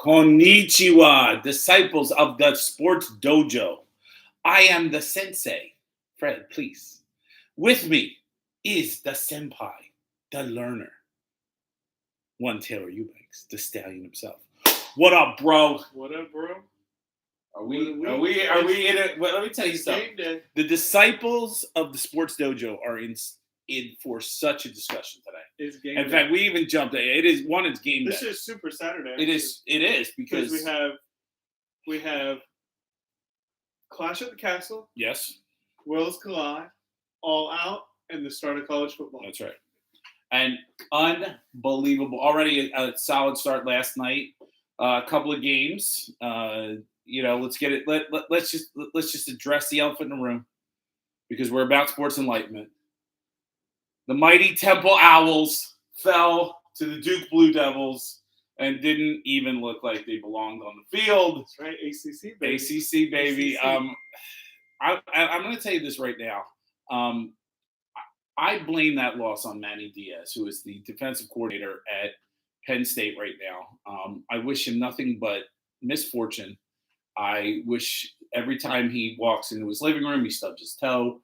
Konnichiwa, disciples of the Sports Dojo. I am the Sensei, Fred, please. With me is the Senpai, the learner, one Taylor Eubanks, the Stallion himself. What up, bro? What up, bro? Are we in it? Well, let me tell you something. The disciples of the Sports Dojo are in for such a discussion today. It's game In fact, we even jumped. It's game day. This is Super Saturday. It is because we have Clash at the Castle. Yes. Worlds Collide, All Out, and the start of college football. That's right. And unbelievable. Already a solid start last night. A couple of games. Let's get it. Let's just address the elephant in the room because we're about sports enlightenment. The mighty Temple Owls fell to the Duke Blue Devils and didn't even look like they belonged on the field. That's right, ACC baby. ACC baby. ACC. I'm going to tell you this right now. I blame that loss on Manny Diaz, who is the defensive coordinator at Penn State right now. I wish him nothing but misfortune. I wish every time he walks into his living room, he stubs his toe.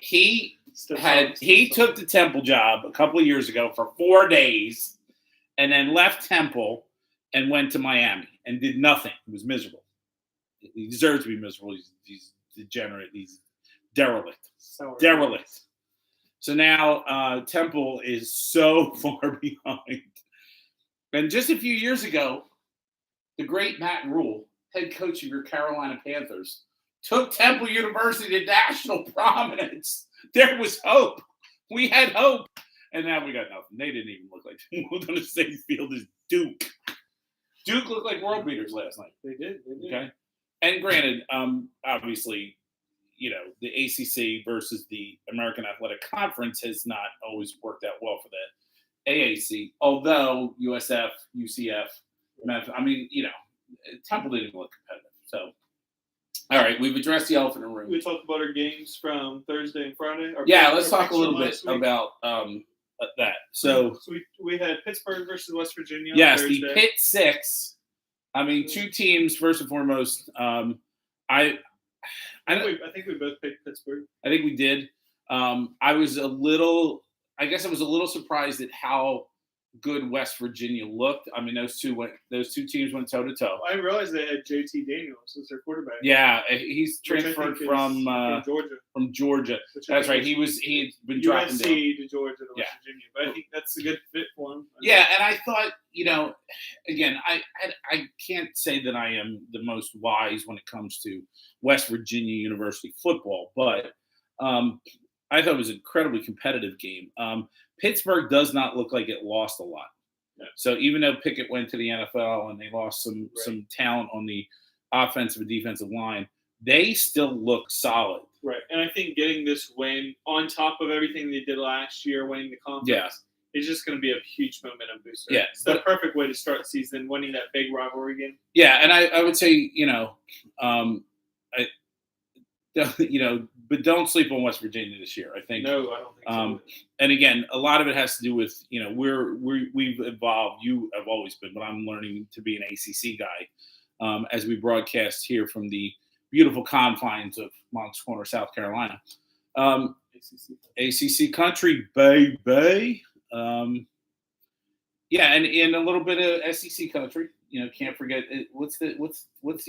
He took the Temple job a couple of years ago for 4 days and then left Temple and went to Miami and did nothing. He was miserable. He deserves to be miserable. He's degenerate. He's derelict. Derelict. So now Temple is so far behind. And just a few years ago, the great Matt Rule, head coach of your Carolina Panthers, took Temple University to national prominence. There was hope. We had hope. And now we got nothing. They didn't even look like they moved on the same field as Duke. Duke looked like world beaters last night. They did. Okay. And granted, obviously, the ACC versus the American Athletic Conference has not always worked out well for the AAC. Although USF, UCF, Memphis, Temple didn't look competitive. So, all right, we've addressed the elephant in the room. We talked about our games from Thursday and Friday. Let's talk a little bit about that. So we had Pittsburgh versus West Virginia. Yes, Thursday. The Pitt Six. Two teams. First and foremost, I think we both picked Pittsburgh. I think we did. I was a little surprised at how good West Virginia looked. I mean, those two teams went toe to toe. I realized they had JT Daniels as their quarterback. Yeah, he's transferred from Georgia. From Georgia. That's right. He had been dropping USC down to Georgia to West Virginia, but I think that's a good fit for him. Yeah, and I thought, again, I can't say that I am the most wise when it comes to West Virginia University football, but I thought it was an incredibly competitive game. Pittsburgh does not look like it lost a lot. Yeah. So even though Pickett went to the NFL and they lost some talent on the offensive and defensive line, they still look solid. Right. And I think getting this win on top of everything they did last year, winning the conference, is just going to be a huge momentum booster. Yeah. It's the perfect way to start the season, winning that big rivalry game. Yeah, and I would say, but don't sleep on West Virginia this year. I think. No, I don't think so. And again, a lot of it has to do with we've evolved. You have always been, but I'm learning to be an ACC guy as we broadcast here from the beautiful confines of Moncks Corner, South Carolina. ACC country, baby. And a little bit of SEC country. Can't forget what's the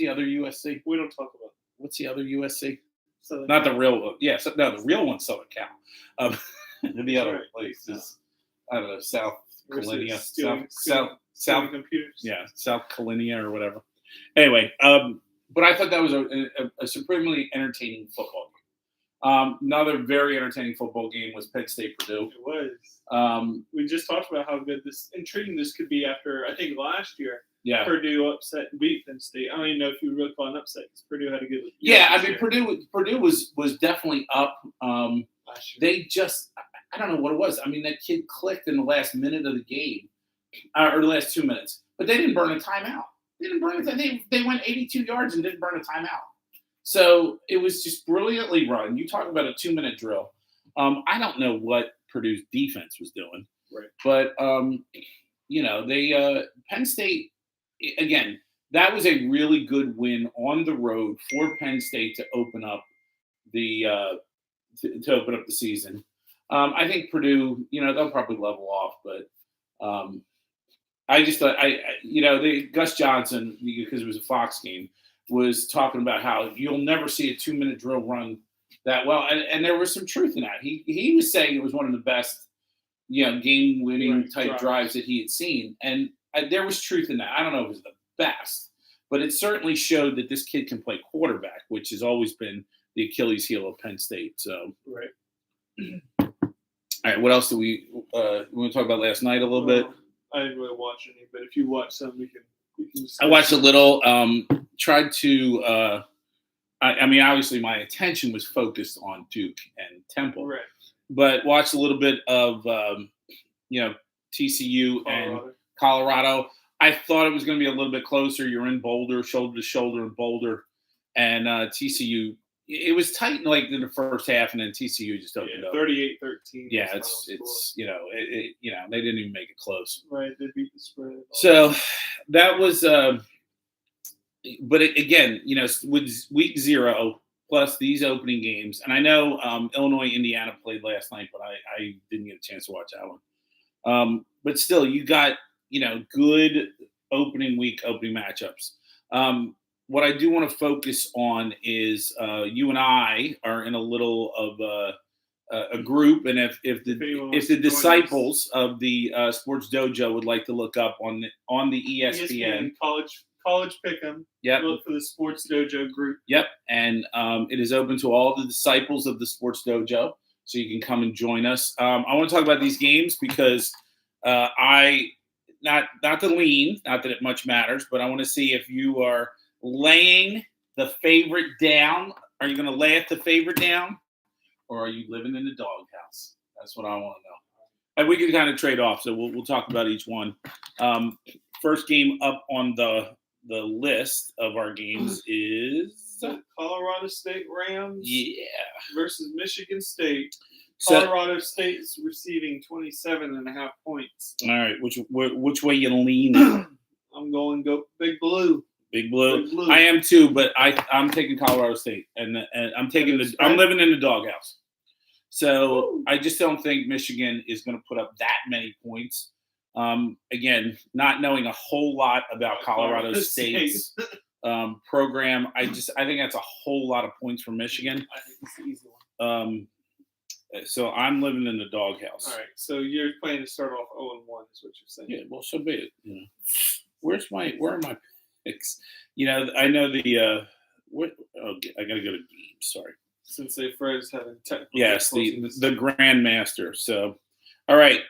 other USC? We don't talk about. What's the other USC? Southern Not Cal. the real. The real one's Southern Cal. The other place is I don't know, South Carolina, South computers. Yeah, South Carolina or whatever. Anyway, but I thought that was a supremely entertaining football game. Another very entertaining football game was Penn State Purdue. It was. We just talked about how intriguing this could be after I think last year. Yeah. Purdue upset and beat Penn State. I don't even know if you would really call an upset because Purdue had a good year. Yeah, I mean Purdue was definitely up. They just I don't know what it was. I mean that kid clicked in the last minute of the game, or the last 2 minutes, but they didn't burn a timeout. They went 82 yards and didn't burn a timeout. So it was just brilliantly run. You talk about a 2-minute drill. I don't know what Purdue's defense was doing, right? But they Penn State again. That was a really good win on the road for Penn State to open up the season. I think Purdue, they'll probably level off, but I just thought Gus Johnson, because it was a Fox game, was talking about how you'll never see a 2-minute drill run that well, and there was some truth in that. He was saying it was one of the best, game-winning type drives that he had seen, and there was truth in that. I don't know if it was the best, but it certainly showed that this kid can play quarterback, which has always been the Achilles heel of Penn State. So, all right, what else do we want to talk about last night a little bit? I didn't really watch any, but if you watch some, we can discuss. I watched a little. Tried to. Obviously, my attention was focused on Duke and Temple, right? But watched a little bit of TCU and Colorado. I thought it was going to be a little bit closer. You're in Boulder, shoulder to shoulder in Boulder, and TCU. It was tight in the first half, and then TCU just opened up. 38-13. Yeah, it's they didn't even make it close. Right, they beat the spread. So that was, but again, with week 0 plus these opening games, and I know Illinois, Indiana played last night, but I didn't get a chance to watch that one. But still, you got good opening matchups. What I do want to focus on is you and I are in a little of a group, and if the disciples of the Sports Dojo would like to look up on the ESPN college pick'em, look for the Sports Dojo group. Yep, and it is open to all the disciples of the Sports Dojo, so you can come and join us. I want to talk about these games because not to lean, not that it much matters, but I want to see if you are laying the favorite down. Are you going to lay at the favorite down, or are you living in the doghouse? That's what I want to know. And we can kind of trade off, so we'll talk about each one. First game up on the list of our games is Colorado State Rams. Versus Michigan State. Colorado State's receiving 27.5 points. All right, which way you leaning? I'm going Big Blue. Big Blue. I am too, but I'm taking Colorado State, and I'm taking I'm living in the doghouse. So I just don't think Michigan is going to put up that many points. Again, not knowing a whole lot about Colorado State's program, I think that's a whole lot of points for Michigan. I think it's the easy one. So I'm living in the doghouse. All right. So you're planning to start off 0-1 is what you're saying. Yeah. Well, so be it. Where are my picks? I know the. I got to go to games. Sorry. Sensei Fred's having technical. Yes, the Grandmaster. So, all right,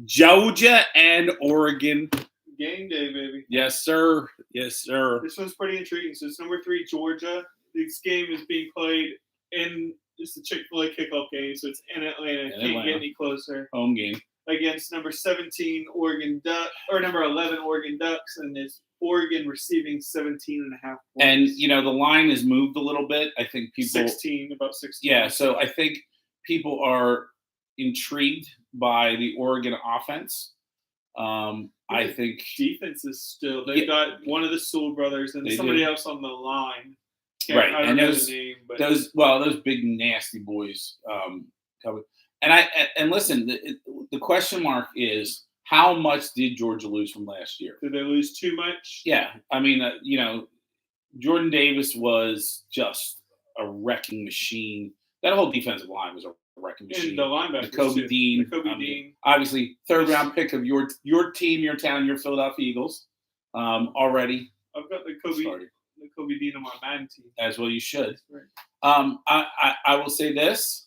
Georgia and Oregon. Game day, baby. Yes, sir. Yes, sir. This one's pretty intriguing. So it's number 3 Georgia. This game is being played in. It's the Chick-fil-A kickoff game, so it's in Atlanta. Can't get any closer. Home game against number 17 Oregon Ducks or number 11 Oregon Ducks, and it's Oregon receiving 17.5 points. And the line has moved a little bit. I think people about 16. Yeah, so I think people are intrigued by the Oregon offense. I think defense is still. They've got one of the Sewell brothers and somebody else on the line. Right, I don't know the name, but those big nasty boys covered. And listen, the question mark is how much did Georgia lose from last year? Did they lose too much? Yeah, I mean, Jordan Davis was just a wrecking machine. That whole defensive line was a wrecking machine. And the linebackers, Kobe Dean, obviously third round pick of your team, your town, your Philadelphia Eagles. Already, I've got the Kobe Dean on my Madden team. As well, you should. Right. I will say this.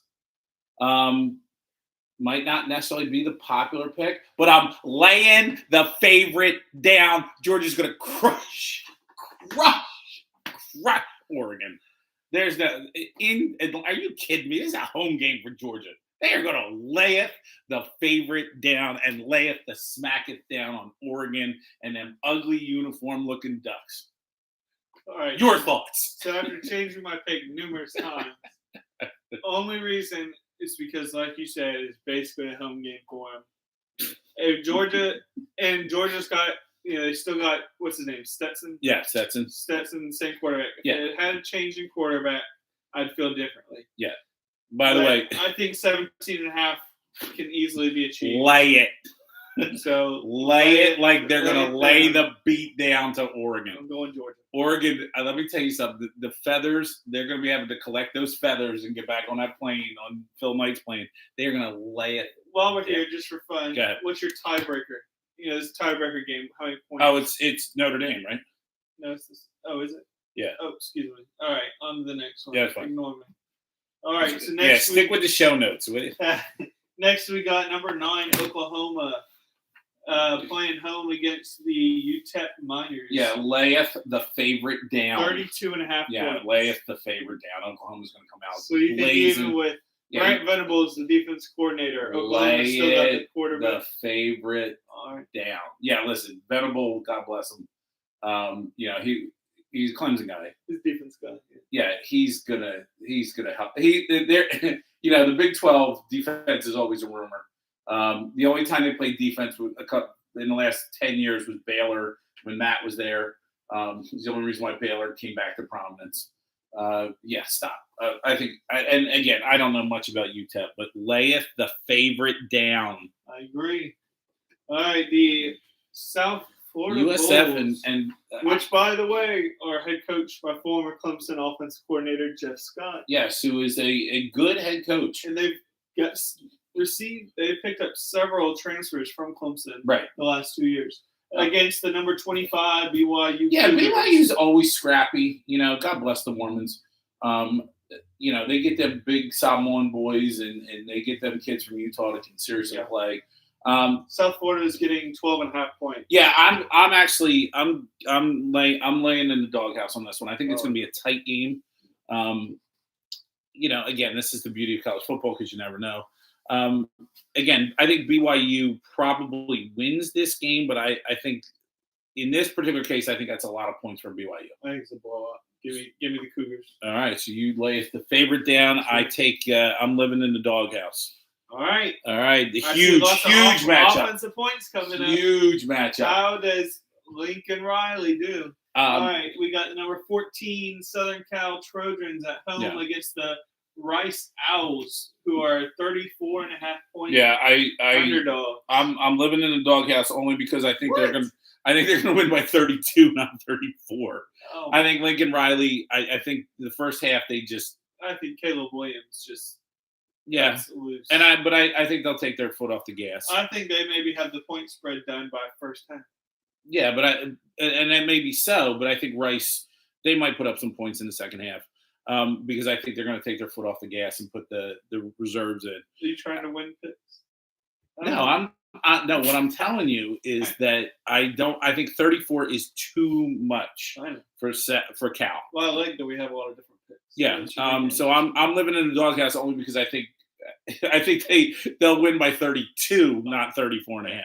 Might not necessarily be the popular pick, but I'm laying the favorite down. Georgia's going to crush Oregon. There's are you kidding me? This is a home game for Georgia. They are going to lay the favorite down and smack it down on Oregon and them ugly uniform-looking Ducks. All right. Your thoughts? So after changing my pick numerous times, the only reason is because, like you said, it's basically a home game for him. Georgia's got, they still got, what's his name, Stetson? Yeah, Stetson. Stetson, same quarterback. Yeah. If it had a change in quarterback, I'd feel differently. Yeah. By the way, I think 17.5 can easily be achieved. Lay it. So lay it like they're going to lay the beat down to Oregon. I'm going Georgia. Oregon, let me tell you something. The feathers, they're going to be having to collect those feathers and get back on that plane, on Phil Knight's plane. They're going to lay it. While we're here, just for fun, Go ahead. What's your tiebreaker? This tiebreaker game, how many points? Oh, it's Notre Dame, right? No, it's this. Oh, is it? Yeah. Oh, excuse me. All right, on to the next one. Yeah, it's fine. Ignore me. All right, so next stick with the show notes. Next, we got number 9, Oklahoma, playing home against the UTEP Miners. Yeah, layeth the favorite down. 32.5 Yeah, points. Layeth the favorite down. Oklahoma's going to come out. So you think even with Brent Venables, the defense coordinator, Oklahoma still got the quarterback? The favorite down. Yeah, listen, Venable, God bless him. He's a Clemson guy. His defense guy. Yeah, he's gonna help. The Big 12 defense is always a rumor. The only time they played defense in the last 10 years was Baylor when Matt was there. It's the only reason why Baylor came back to prominence. Stop. I think, and again, I don't know much about UTEP, but layeth the favorite down. I agree. All right, the South Florida USF Bulls, which, by the way, are head coached by former Clemson offensive coordinator Jeff Scott. Yes, who is a good head coach. And they've picked up several transfers from Clemson the last 2 years. Against the number 25 BYU. Yeah, BYU's always scrappy. God bless the Mormons. They get them big Samoan boys and they get them kids from Utah that can seriously play. South Florida is getting 12.5 points. Yeah, I'm laying in the doghouse on this one. I think it's going to be a tight game. Again, this is the beauty of college football because you never know. Again, I think BYU probably wins this game, but I think in this particular case, I think that's a lot of points for BYU. I think it's a blowout. Give me the Cougars. All right, so you lay the favorite down. I take. I'm living in the doghouse. All right. The huge matchup. Offensive points coming up. Huge matchup. How does Lincoln Riley do? All right, we got the number 14 Southern Cal Trojans at home against the Rice Owls, who are 34.5 points. Yeah, underdog. I'm living in the doghouse only because I think they're gonna win by 32, not 34. Oh. I think Lincoln Riley. I think the first half they just. I think Caleb Williams just. Yeah, loose. But I think they'll take their foot off the gas. I think they maybe have the point spread done by first half. Yeah, and that may be so, but I think Rice, they might put up some points in the second half because I think they're going to take their foot off the gas and put the reserves in. Are you trying to win picks? No, what I'm telling you is that I think 34 is too much for Cal. Well, I like that we have a lot of different picks. Yeah. So I'm living in the doghouse only because I think they'll win by 32, not 34.5.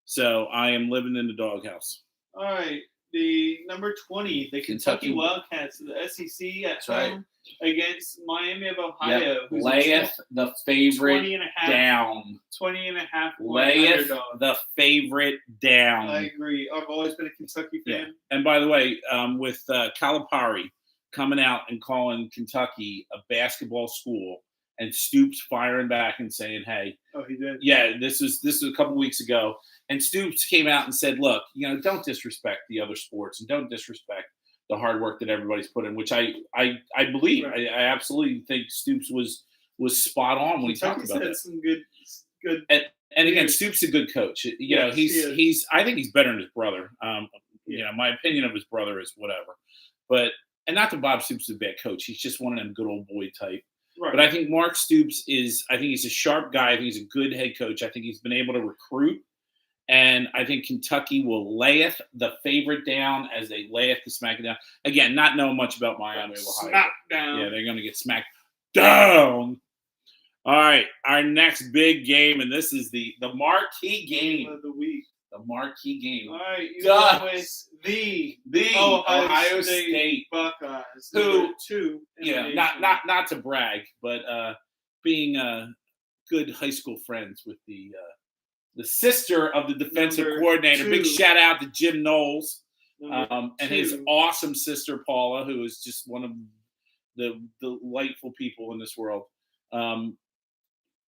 So I am living in the doghouse. All right. The number 20, the Kentucky Wildcats, the SEC at home against Miami of Ohio. Yep. Layeth the favorite down. 20.5. Layeth the favorite down. I agree. I've always been a Kentucky fan. Yeah. And by the way, with Calipari coming out and calling Kentucky a basketball school and Stoops firing back and saying, hey. Oh, he did? Yeah, this was a couple weeks ago. And Stoops came out and said, look, don't disrespect the other sports and don't disrespect the hard work that everybody's put in, which I believe. Right. I absolutely think Stoops was spot on when he talked about that. Some good. And again, Stoops is a good coach. He's I think he's better than his brother. My opinion of his brother is whatever. But and not that Bob Stoops is a bad coach. He's just one of them good old boy type. Right. But I think Mark Stoops I think he's a sharp guy. I think he's a good head coach. I think he's been able to recruit. And I think Kentucky will layeth the favorite down as they layeth the smack down. Again, not knowing much about Miami of Ohio. Smack down. Yeah, they're going to get smacked down. All right, our next big game, and this is the marquee game of the week. The marquee game. All right, you go with the Ohio State Buckeyes. Who? Two. Not to brag, but being good high school friends with the the sister of the defensive Number coordinator. 2. Big shout out to Jim Knowles Number and 2. his awesome sister Paula, who is just one of the delightful people in this world.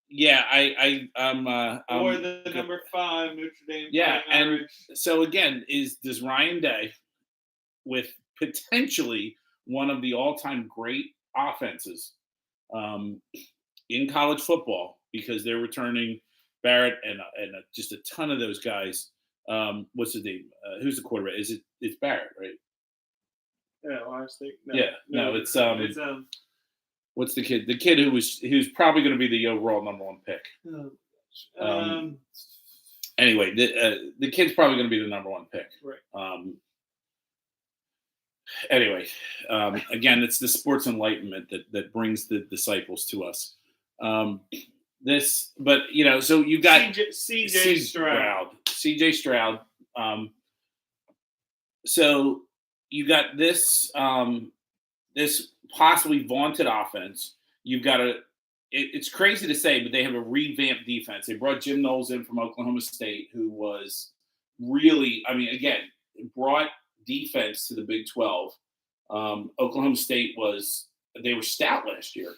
Yeah, I'm or the number 5 Notre Dame. Yeah, and Irish. so again, does Ryan Day, with potentially one of the all-time great offenses in college football, because they're returning Barrett and just a ton of those guys. What's his name? Who's the quarterback? It's Barrett, right? Yeah, honestly. No, it's what's the kid? The kid who's probably going to be the overall number 1 pick. Anyway, the kid's probably going to be the number 1 pick. Right. Anyway, again, it's the sports enlightenment that brings the disciples to us. But so you got CJ Stroud. CJ Stroud. So you got this this possibly vaunted offense. You've got it's crazy to say, but they have a revamped defense. They brought Jim Knowles in from Oklahoma State, who was really, again, brought defense to the Big 12. Oklahoma State they were stout last year.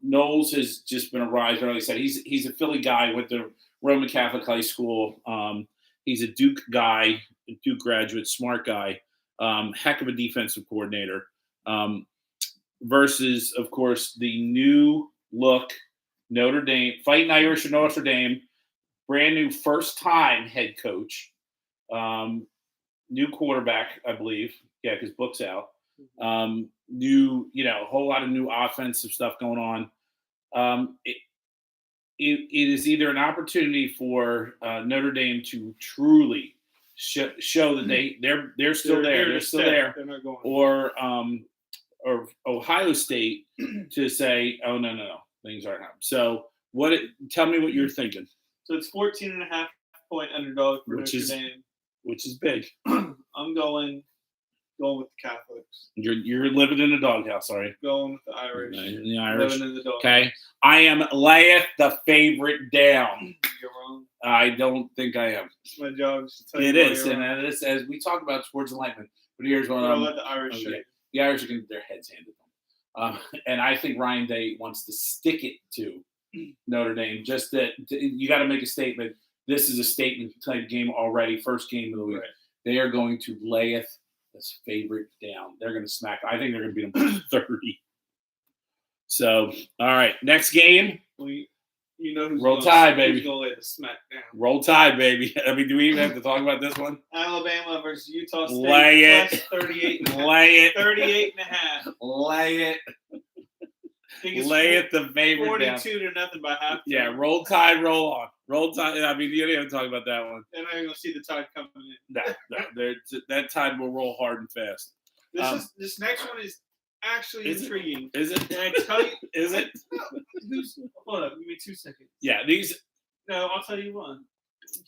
Knowles has just been a rise. Like I said, he's a Philly guy, went to Roman Catholic High School. He's a Duke guy, a Duke graduate, smart guy, heck of a defensive coordinator. Versus, of course, the new look Notre Dame, Fighting Irish of Notre Dame, brand new first-time head coach, new quarterback, I believe. Yeah, because book's out. New, a whole lot of new offensive stuff going on. It is either an opportunity for Notre Dame to truly show that they're still there, they're still there, they're not going. or Ohio State to say, oh no, things aren't happening. So tell me what you're thinking. So it's 14.5-point underdog for Notre Dame, which is big. I'm going with the Catholics. You're living in a doghouse, sorry. Going with the Irish. The Irish. Living in the doghouse. Okay. I am layeth the favorite down. You're wrong. I don't think I am. It's my job to tell you. It is, and it's, as we talk about sports enlightenment. But here's what I'll let the Irish show you. The Irish are going to get their heads handed to them. And I think Ryan Day wants to stick it to Notre Dame. Just that you got to make a statement. This is a statement type game already. First game of the week. Right. They are going to layeth this favorite down. They're going to smack. I think they're going to beat them 30. So, all right. Next game. Well, you know who's Roll Tide, baby. Who's going to lay the smack down. Roll Tide, baby. Do we even have to talk about this one? Alabama versus Utah State. Lay it. Plus 38. Lay it. 38.5. Lay it. Lay it the favorite 42 down. 42 to nothing by half. Yeah, Roll Tide, roll on. Roll Tide. You don't even talk about that one. They're not even going to see the Tide coming in. No. That Tide will roll hard and fast. This next one is actually intriguing. Is it? Can I tell you? Is it? Hold up. Give me 2 seconds. Yeah, No, I'll tell you one.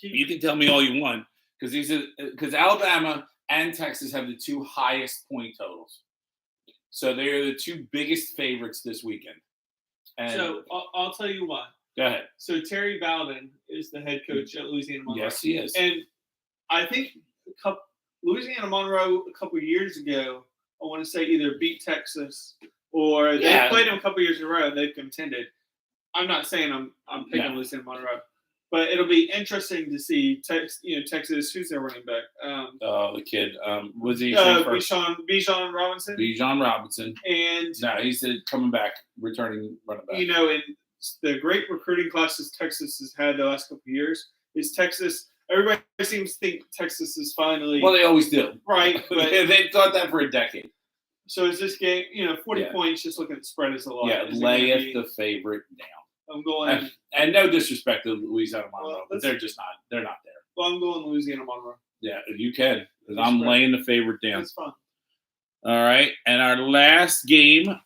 You can tell me all you want, because Alabama and Texas have the 2 highest point totals. So they are the 2 biggest favorites this weekend. And so I'll tell you why. Go ahead. So Terry Bowden is the head coach at Louisiana Monroe. Yes, he is. And I think Louisiana Monroe a couple of years ago, I want to say either beat Texas or they played them a couple of years in a row and they've contended. I'm not saying I'm picking Louisiana Monroe, but it'll be interesting to see Texas. Who's their running back? The kid. Was he first? Bijan Robinson. Bijan Robinson. And no, he's coming back, returning running back. In the great recruiting classes Texas has had the last couple of years is Texas. Everybody seems to think Texas is finally. Well, they always do. Right. But they've thought that for a decade. So is this game, 40 points, just looking at the spread is a lot. Yeah, layeth the favorite down. I'm going. And no disrespect to Louisiana Monroe, but they're just not. They're not there. Well, I'm going Louisiana Monroe. Yeah, you can, because I'm laying the favorite down. That's fun. All right, and our last game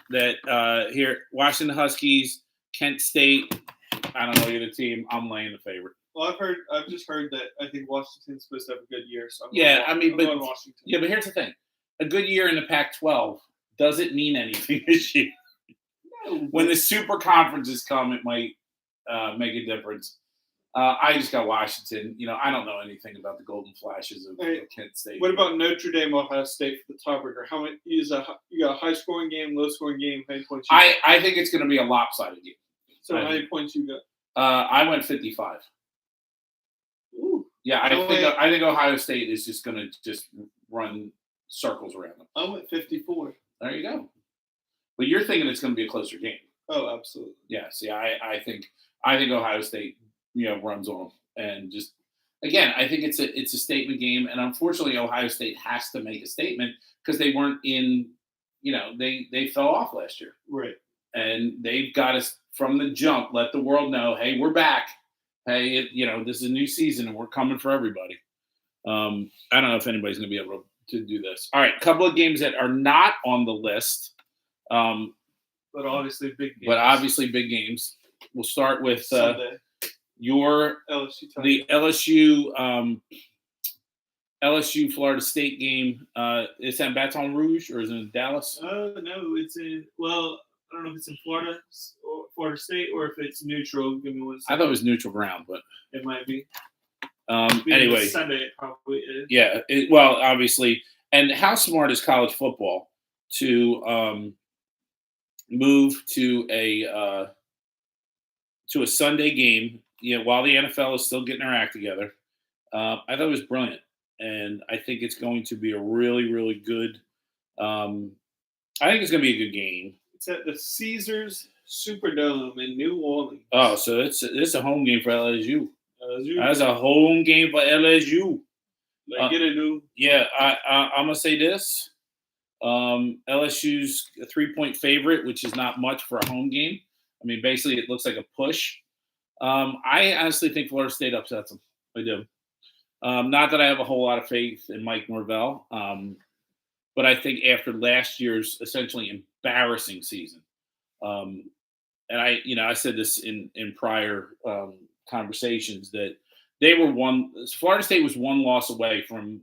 that here, Washington Huskies, Kent State. I don't know either team. I'm laying the favorite. Well, I've just heard that I think Washington's supposed to have a good year. So but Washington. Yeah, but here's the thing: a good year in the Pac-12 doesn't mean anything this year. No, when the super conferences come, it might make a difference. I just got Washington. I don't know anything about the Golden Flashes of Kent State. What about Notre Dame, Ohio State for the tiebreaker? How many you got a high scoring game, low scoring game? How many points? I think it's going to be a lopsided game. So how many points you got? I went 55. Ooh. Yeah, I think Ohio State is just going to just run circles around them. I went 54. There you go. But you're thinking it's going to be a closer game. Oh, absolutely. Yeah. See, I think Ohio State, runs on them, and just again, I think it's a statement game, and unfortunately, Ohio State has to make a statement because they weren't in. They fell off last year, right? And they've got to from the jump let the world know, hey, we're back. Hey, this is a new season, and we're coming for everybody. I don't know if anybody's going to be able to do this. All right, a couple of games that are not on the list, but obviously big games. We'll start with Sunday. The LSU Florida State game. Is that Baton Rouge or is it in Dallas? No, it's in. Well, I don't know if it's in Florida State or if it's neutral. Give me one second. I thought it was neutral ground, but it might be. Anyway, Sunday it probably is. Yeah. Well, obviously, and how smart is college football to move to a Sunday game? While the NFL is still getting their act together, I thought it was brilliant, and I think it's going to be a really, really good. I think it's going to be a good game. It's at the Caesars Superdome in New Orleans. Oh, so it's a home game for LSU. That's a home game for LSU. Get it, dude. Yeah, I'm gonna say this. LSU's a 3-point favorite, which is not much for a home game. I mean, basically, it looks like a push. I honestly think Florida State upsets them. I do. Not that I have a whole lot of faith in Mike Norvell, but I think after last year's essentially embarrassing season, and I said this in prior conversations that Florida State was one loss away from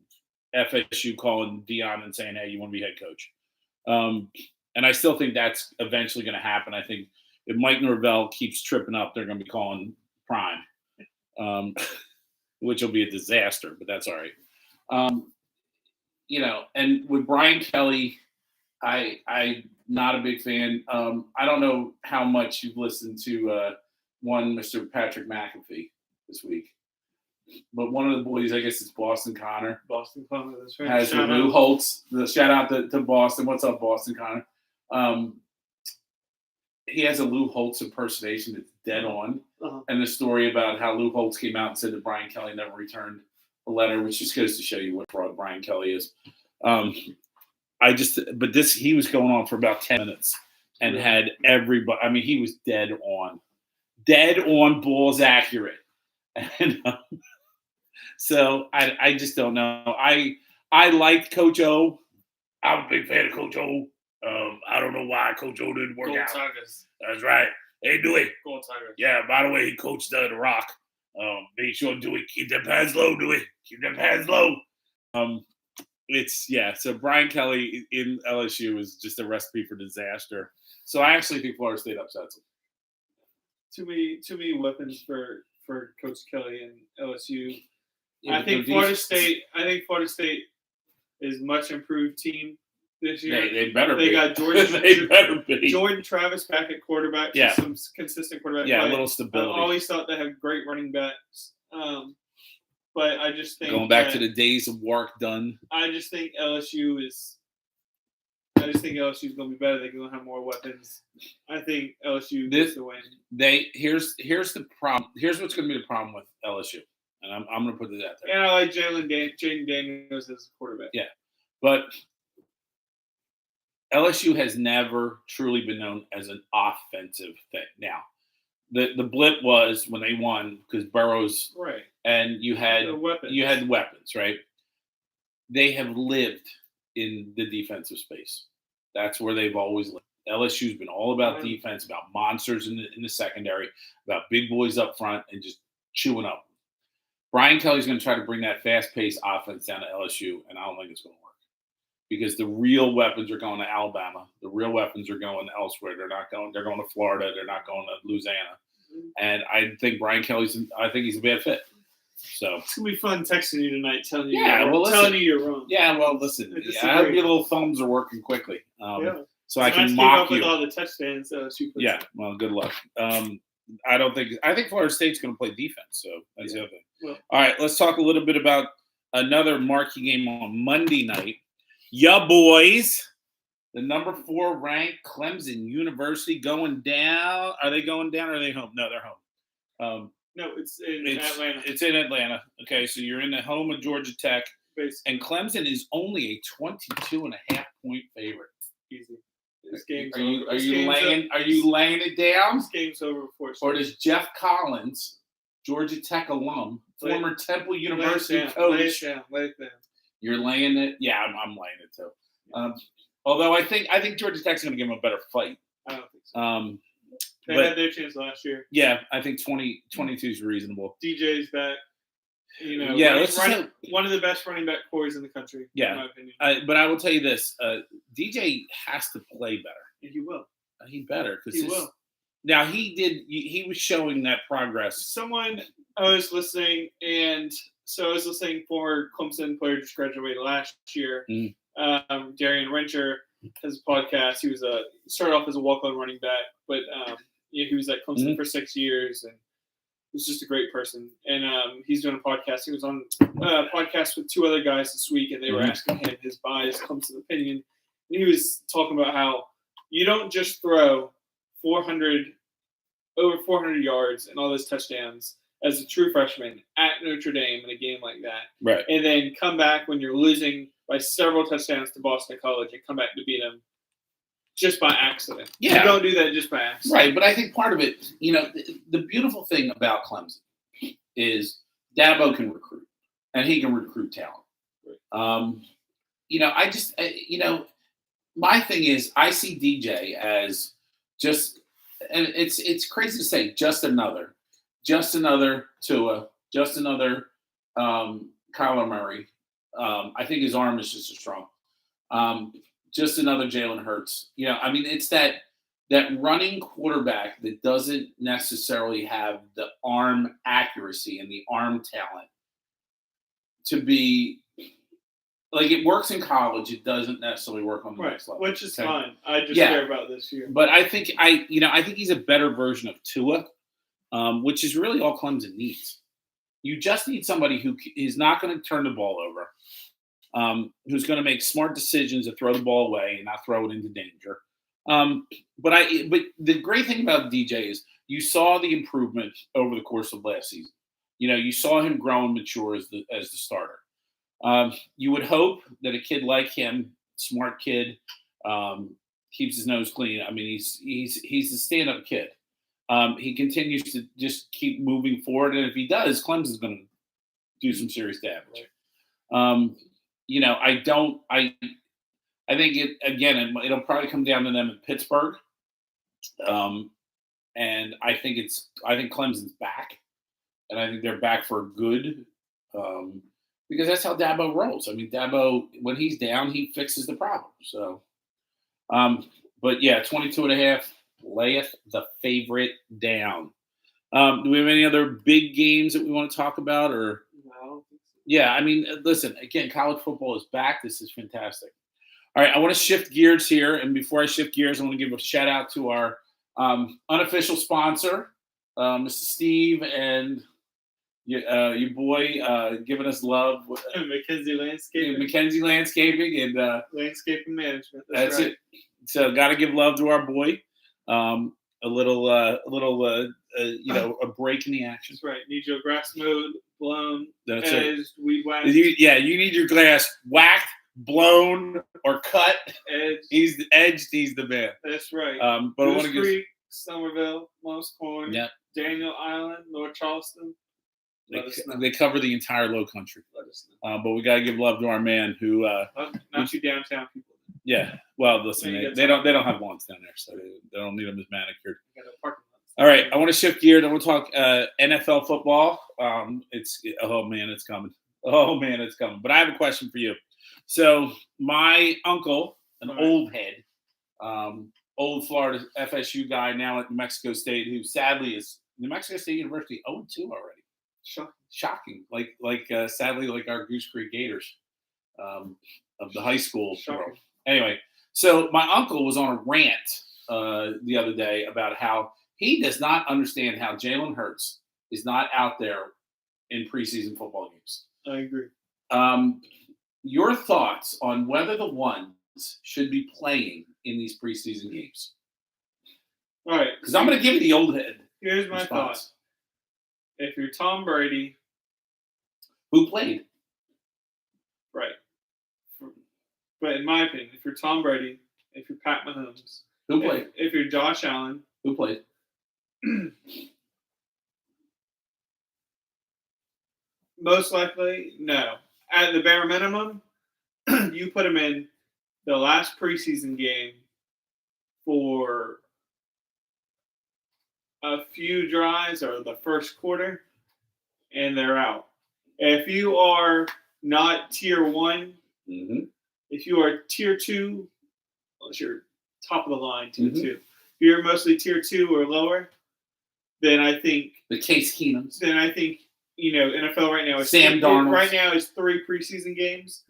FSU calling Dion and saying, "Hey, you want to be head coach?" And I still think that's eventually going to happen. I think if Mike Norvell keeps tripping up, they're going to be calling Prime, which will be a disaster, but that's all right. And with Brian Kelly, I'm not a big fan. I don't know how much you've listened to one Mr. Patrick McAfee this week, but one of the boys, I guess it's Boston Connor. Boston Connor, that's right. Has Lou Holtz. The shout out to Boston. What's up, Boston Connor? He has a Lou Holtz impersonation that's dead on. And the story about how Lou Holtz came out and said that Brian Kelly never returned a letter, which just goes to show you what fraud Brian Kelly is. He was going on for about 10 minutes and had everybody. I mean, he was dead on, balls accurate. And so I just don't know. I liked Coach O. I'm a big fan of Coach O. I don't know why Coach O didn't work out. Tigers. That's right. Hey, Dewey. Gold Tigers. Yeah, by the way, he coached The Rock. Make sure, Dewey, keep them pads low, Dewey. Keep them pads low. So Brian Kelly in LSU is just a recipe for disaster. So I actually think Florida State upsets him. Too many weapons for Coach Kelly and LSU. Yeah, I think Florida State is much improved team this year. They better be. They got Jordan. They better be. Jordan Travis back at quarterback. Yeah. Some consistent quarterback. Yeah, play. a little stability. I always thought they had great running backs. But I just think going back to the days of work done. I just think LSU is going to be better. They're going to have more weapons. I think LSU gets the win. Here's the problem. Here's what's going to be the problem with LSU, and I'm going to put it out there. And I like Jaden Daniels as a quarterback. Yeah, but LSU has never truly been known as an offensive thing. Now, the blip was when they won because Burrows, right, and you had the weapons, right? They have lived in the defensive space. That's where they've always lived. LSU's been all about defense, about monsters in the secondary, about big boys up front, and just chewing up. Brian Kelly's going to try to bring that fast-paced offense down to LSU, and I don't think it's going to work because the real weapons are going to Alabama. The real weapons are going elsewhere. They're going to Florida. They're not going to Louisiana. And I think Brian Kelly's. I think he's a bad fit. So it's gonna be fun texting you tonight, telling you. Telling you you're wrong. Yeah, well, listen. I hope your little thumbs are working quickly. So I can mock you. With all the touchdowns. Yeah. Well, good luck. I think Florida State's going to play defense. So that's the other thing. Well, all right, let's talk a little bit about another marquee game on Monday night. Ya boys, the number 4 ranked Clemson University going down. Are they going down or are they home? No, they're home. No, it's in Atlanta. It's in Atlanta. Okay, so you're in the home of Georgia Tech. Basically. And Clemson is only a 22.5-point favorite. Easy. This game's Are you laying it down? This game's over for Or does Jeff Collins, Georgia Tech alum, former Temple University coach, lay it down. You're laying it? Yeah, I'm laying it too. Although I think Georgia Tech's going to give them a better fight. I don't think so. They had their chance last year. Yeah, I think 22 is reasonable. DJ's back. One of the best running back cores in the country. Yeah, in my opinion. But I will tell you this: DJ has to play better. And he will. He better because he will. Now he was showing that progress. I was listening, and so I was listening for Clemson player just graduated last year. Darian Rencher has a podcast. He was started off as a walk-on running back, but he was at Clemson for 6 years, and he's just a great person. And he's doing a podcast. He was on a podcast with 2 other guys this week, and they were asking him his biased Clemson opinion. And he was talking about how you don't just throw over 400 yards and all those touchdowns as a true freshman at Notre Dame in a game like that. Right. And then come back when you're losing by several touchdowns to Boston College and come back to beat them just by accident. Yeah. You don't do that just by accident. Right, but I think part of it, the beautiful thing about Clemson is Dabo can recruit, and he can recruit talent. Right. My thing is I see DJ as just, and it's crazy to say just another Tua, just another Kyler Murray. I think his arm is just as strong. Just another Jalen Hurts. It's that running quarterback that doesn't necessarily have the arm accuracy and the arm talent to be like it works in college. It doesn't necessarily work on the next level, which is fine. I just care about this year. But I think I think he's a better version of Tua, which is really all Clemson needs. You just need somebody who is not going to turn the ball over, who's going to make smart decisions to throw the ball away and not throw it into danger. But the great thing about DJ is you saw the improvement over the course of last season. You saw him grow and mature as the starter. You would hope that a kid like him, smart kid, keeps his nose clean. He's a stand-up kid. He continues to just keep moving forward, and if he does, Clemson's going to do some serious damage. I think it'll probably come down to them in Pittsburgh, and I think Clemson's back, and I think they're back for good, because that's how Dabo rolls. Dabo, when he's down, he fixes the problem. So, but yeah, 22.5. Layeth the favorite down. Do we have any other big games that we want to talk about? Or no? Yeah, listen. Again, college football is back. This is fantastic. All right, I want to shift gears here, and before I shift gears, I want to give a shout out to our unofficial sponsor, Mr. Steve, and your boy giving us love. Mackenzie Landscaping. Mackenzie Landscaping and Landscaping Management. That's right. It. So, got to give love to our boy. A break in the action. That's right. Need your grass mowed, blown, that's edged, weed whacked. You need your grass whacked, blown, or cut. Edged. He's the man. That's right. But Goose I want to Creek, Somerville, Most Corn, yep. Daniel Island, North Charleston. They cover the entire Low Country. Let us know. But we got to give love to our man who. Not you downtown people. Yeah, well, listen, they don't have lawns down there, so they don't need them as manicured. All right, I want to shift gears. I want to talk NFL football. It's coming. Oh man, it's coming. But I have a question for you. So my uncle, an old head, old Florida FSU guy, now at New Mexico State, who sadly is New Mexico State University 0-2 already. Shocking. Sadly, like our Goose Creek Gators of the high school world. Anyway, so my uncle was on a rant the other day about how he does not understand how Jalen Hurts is not out there in preseason football games. I agree. Your thoughts on whether the ones should be playing in these preseason games? All right. Because I'm going to give you the old head. Here's my thought. If you're Tom Brady. Who played? Right. But in my opinion, if you're Tom Brady, if you're Pat Mahomes. Who played? If you're Josh Allen. Who played? Most likely, no. At the bare minimum, you put him in the last preseason game for a few drives or the first quarter, and they're out. If you are not tier 1, if you are tier 2, unless you're top of the line, tier 2. If you're mostly tier 2 or lower, then I think the Case Keenums. Then I think NFL right now is Sam Darnold. Right now is 3 preseason games.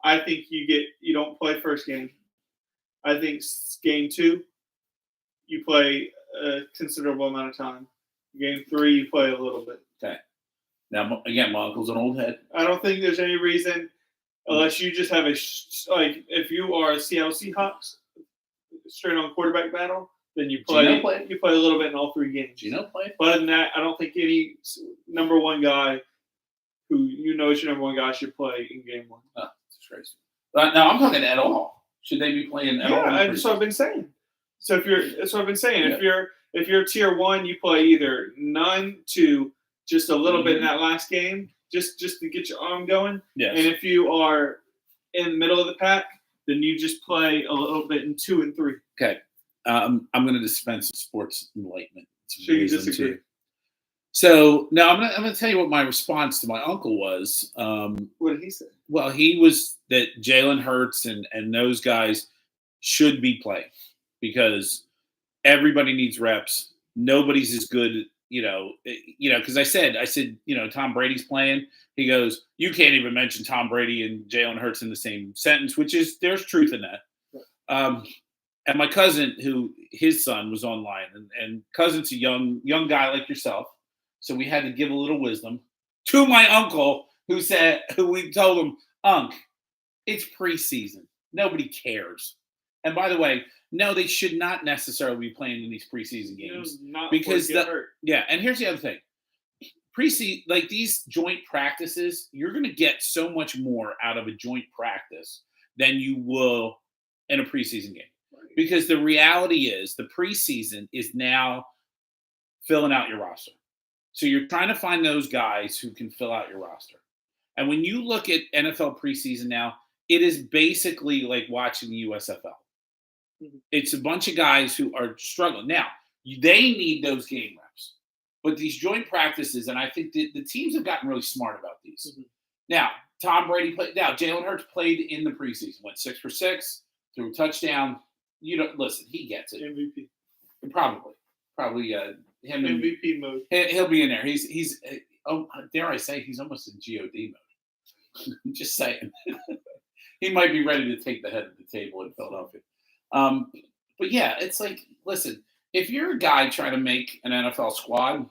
I think you don't play first game. I think game 2, you play a considerable amount of time. Game 3, you play a little bit. Okay. Now, again, my uncle's an old head. I don't think there's any reason, unless you just have if you are a Seattle Seahawks, straight on quarterback battle, then you play a little bit in all 3 games. Gino play? But other than that, I don't think any number 1 guy who is your number 1 guy should play in game 1. Oh, that's crazy. Now I'm talking at all. Should they be playing at all? Yeah, that's what I've been saying. So that's what I've been saying. Yeah. If you're tier 1, you play either none to just a little bit in that last game, just to get your arm going. Yes. And if you are in the middle of the pack, then you just play a little bit in 2 and 3. Okay. I'm going to dispense sports enlightenment. Sure, you disagree. So now I'm going to tell you what my response to my uncle was. What did he say? Well, he was that Jalen Hurts and those guys should be playing because everybody needs reps. Nobody's as good, because I said, Tom Brady's playing. He goes, you can't even mention Tom Brady and Jalen Hurts in the same sentence, which is there's truth in that. And my cousin, his son was online, and cousin's a young guy like yourself, so we had to give a little wisdom to my uncle, who we told him, Unc, it's preseason, nobody cares. And by the way, no, they should not necessarily be playing in these preseason games because and here's the other thing, preseason, like these joint practices, you're going to get so much more out of a joint practice than you will in a preseason game. Because the reality is the preseason is now filling out your roster. So you're trying to find those guys who can fill out your roster. And when you look at NFL preseason now, it is basically like watching the USFL. It's a bunch of guys who are struggling. Now, they need those game reps. But these joint practices, and I think the teams have gotten really smart about these. Now, Tom Brady played. Now, Jalen Hurts played in the preseason, went 6 for 6, threw a touchdown. Listen, he gets it. MVP. Probably him MVP mode. He'll be in there. He's dare I say he's almost in God mode. I'm just saying. He might be ready to take the head of the table in Philadelphia. But yeah, it's like, listen, if you're a guy trying to make an NFL squad,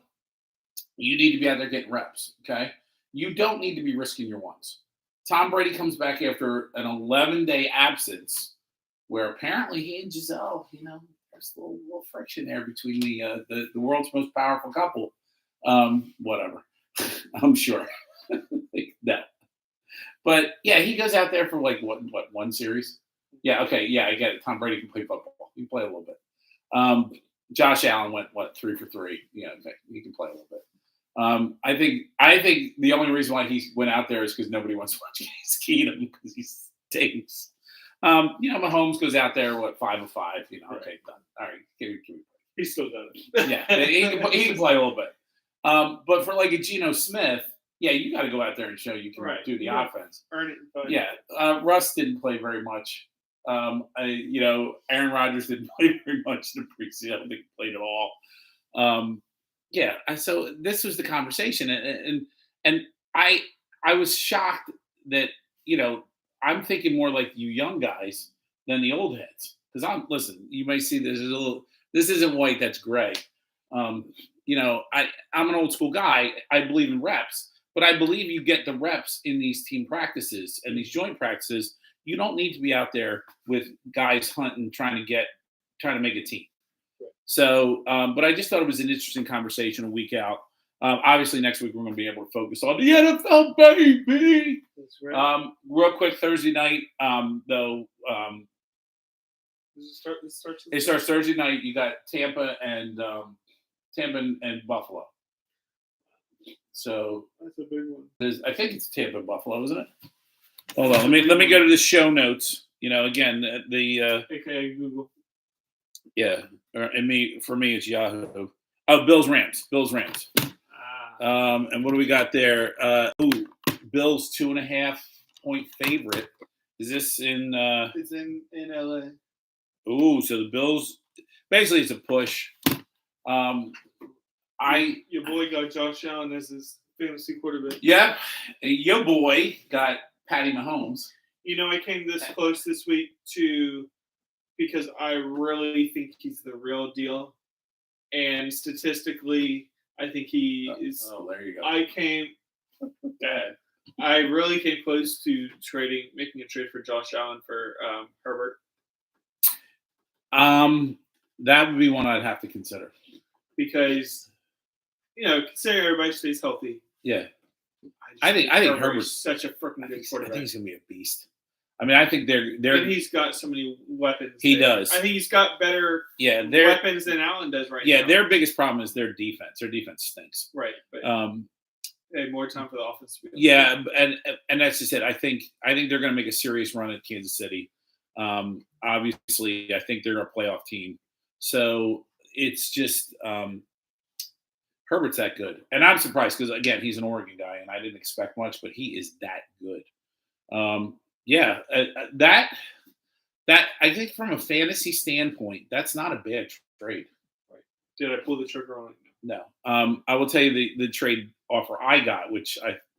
you need to be out there getting reps. Okay, you don't need to be risking your ones. Tom Brady comes back after an 11-day absence, where apparently he and Giselle, there's a little friction there between the world's most powerful couple. Whatever. I'm sure. No. But, yeah, he goes out there for, one series? Yeah, okay, yeah, I get it. Tom Brady can play football. He can play a little bit. Josh Allen went, 3 for 3? Yeah, okay, he can play a little bit. I think the only reason why he went out there is because nobody wants to watch Case Keenum because he stinks. Mahomes goes out there, 5 of 5. Okay, done. All right, give me. He still does it. Yeah, he can play a little bit. But for a Geno Smith, yeah, you got to go out there and show you can do the offense. Earn it. Yeah, Russ didn't play very much. Aaron Rodgers didn't play very much in the preseason. I don't think he played at all. Yeah. So this was the conversation, and I was shocked that I'm thinking more like you young guys than the old heads. Because listen, you may see this as a little. This isn't white. That's gray. Um, I'm an old school guy. I believe in reps, but I believe you get the reps in these team practices and these joint practices. You don't need to be out there with guys hunting, trying to make a team. So, but I just thought it was an interesting conversation a week out. Obviously, next week we're going to be able to focus on the NFL, baby. That's right. Real quick, Thursday night, though. It starts Thursday night. You got Tampa and Buffalo. So that's a big one. I think it's Tampa and Buffalo, isn't it? Hold on. Let me go to the show notes. Again, AKA Google. Yeah, for me, it's Yahoo. Oh, Bills Rams. And what do we got there? Bills 2.5-point favorite. Is this in? It's in LA. So the Bills. Basically, it's a push. Your boy got Josh Allen as his fantasy quarterback. Yeah, your boy got Patty Mahomes. I came this close this week because I really think he's the real deal, and statistically, I think he is. Oh, there you go. I really came close to making a trade for Josh Allen for Herbert. That would be one I'd have to consider because consider everybody stays healthy. Yeah, I think Herbert's such a freaking good quarterback. I think he's gonna be a beast. I mean, I think they're. And he's got so many weapons. He does. I think he's got better weapons than Allen does right now. Yeah, their biggest problem is their defense. Their defense stinks. Right. But they had more time for the offense. Yeah, and that's just it. I think they're going to make a serious run at Kansas City. Obviously, I think they're a playoff team. So it's just Herbert's that good, and I'm surprised because again, he's an Oregon guy, and I didn't expect much, but he is that good. That I think from a fantasy standpoint, that's not a bad trade. Right. Did I pull the trigger on it? No. I will tell you the trade offer I got, which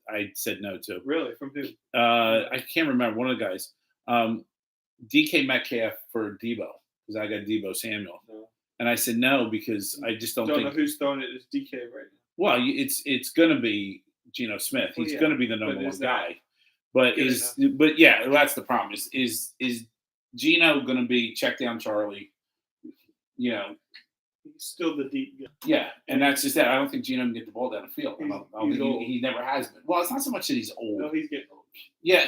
I said no to. Really? From who? I can't remember. One of the guys. DK Metcalf for Debo because I got Debo Samuel. No. And I said no because I just don't think. Know who's throwing it as DK right now. Well, it's going to be Geno Smith. He's going to be the number one guy. But that's the problem. Is Geno going to be check down Charlie? He's still the deep guy. Yeah, and that's just that. I don't think Geno can get the ball down the field. He never has been. Well, it's not so much that he's old. No, he's getting old. Yeah,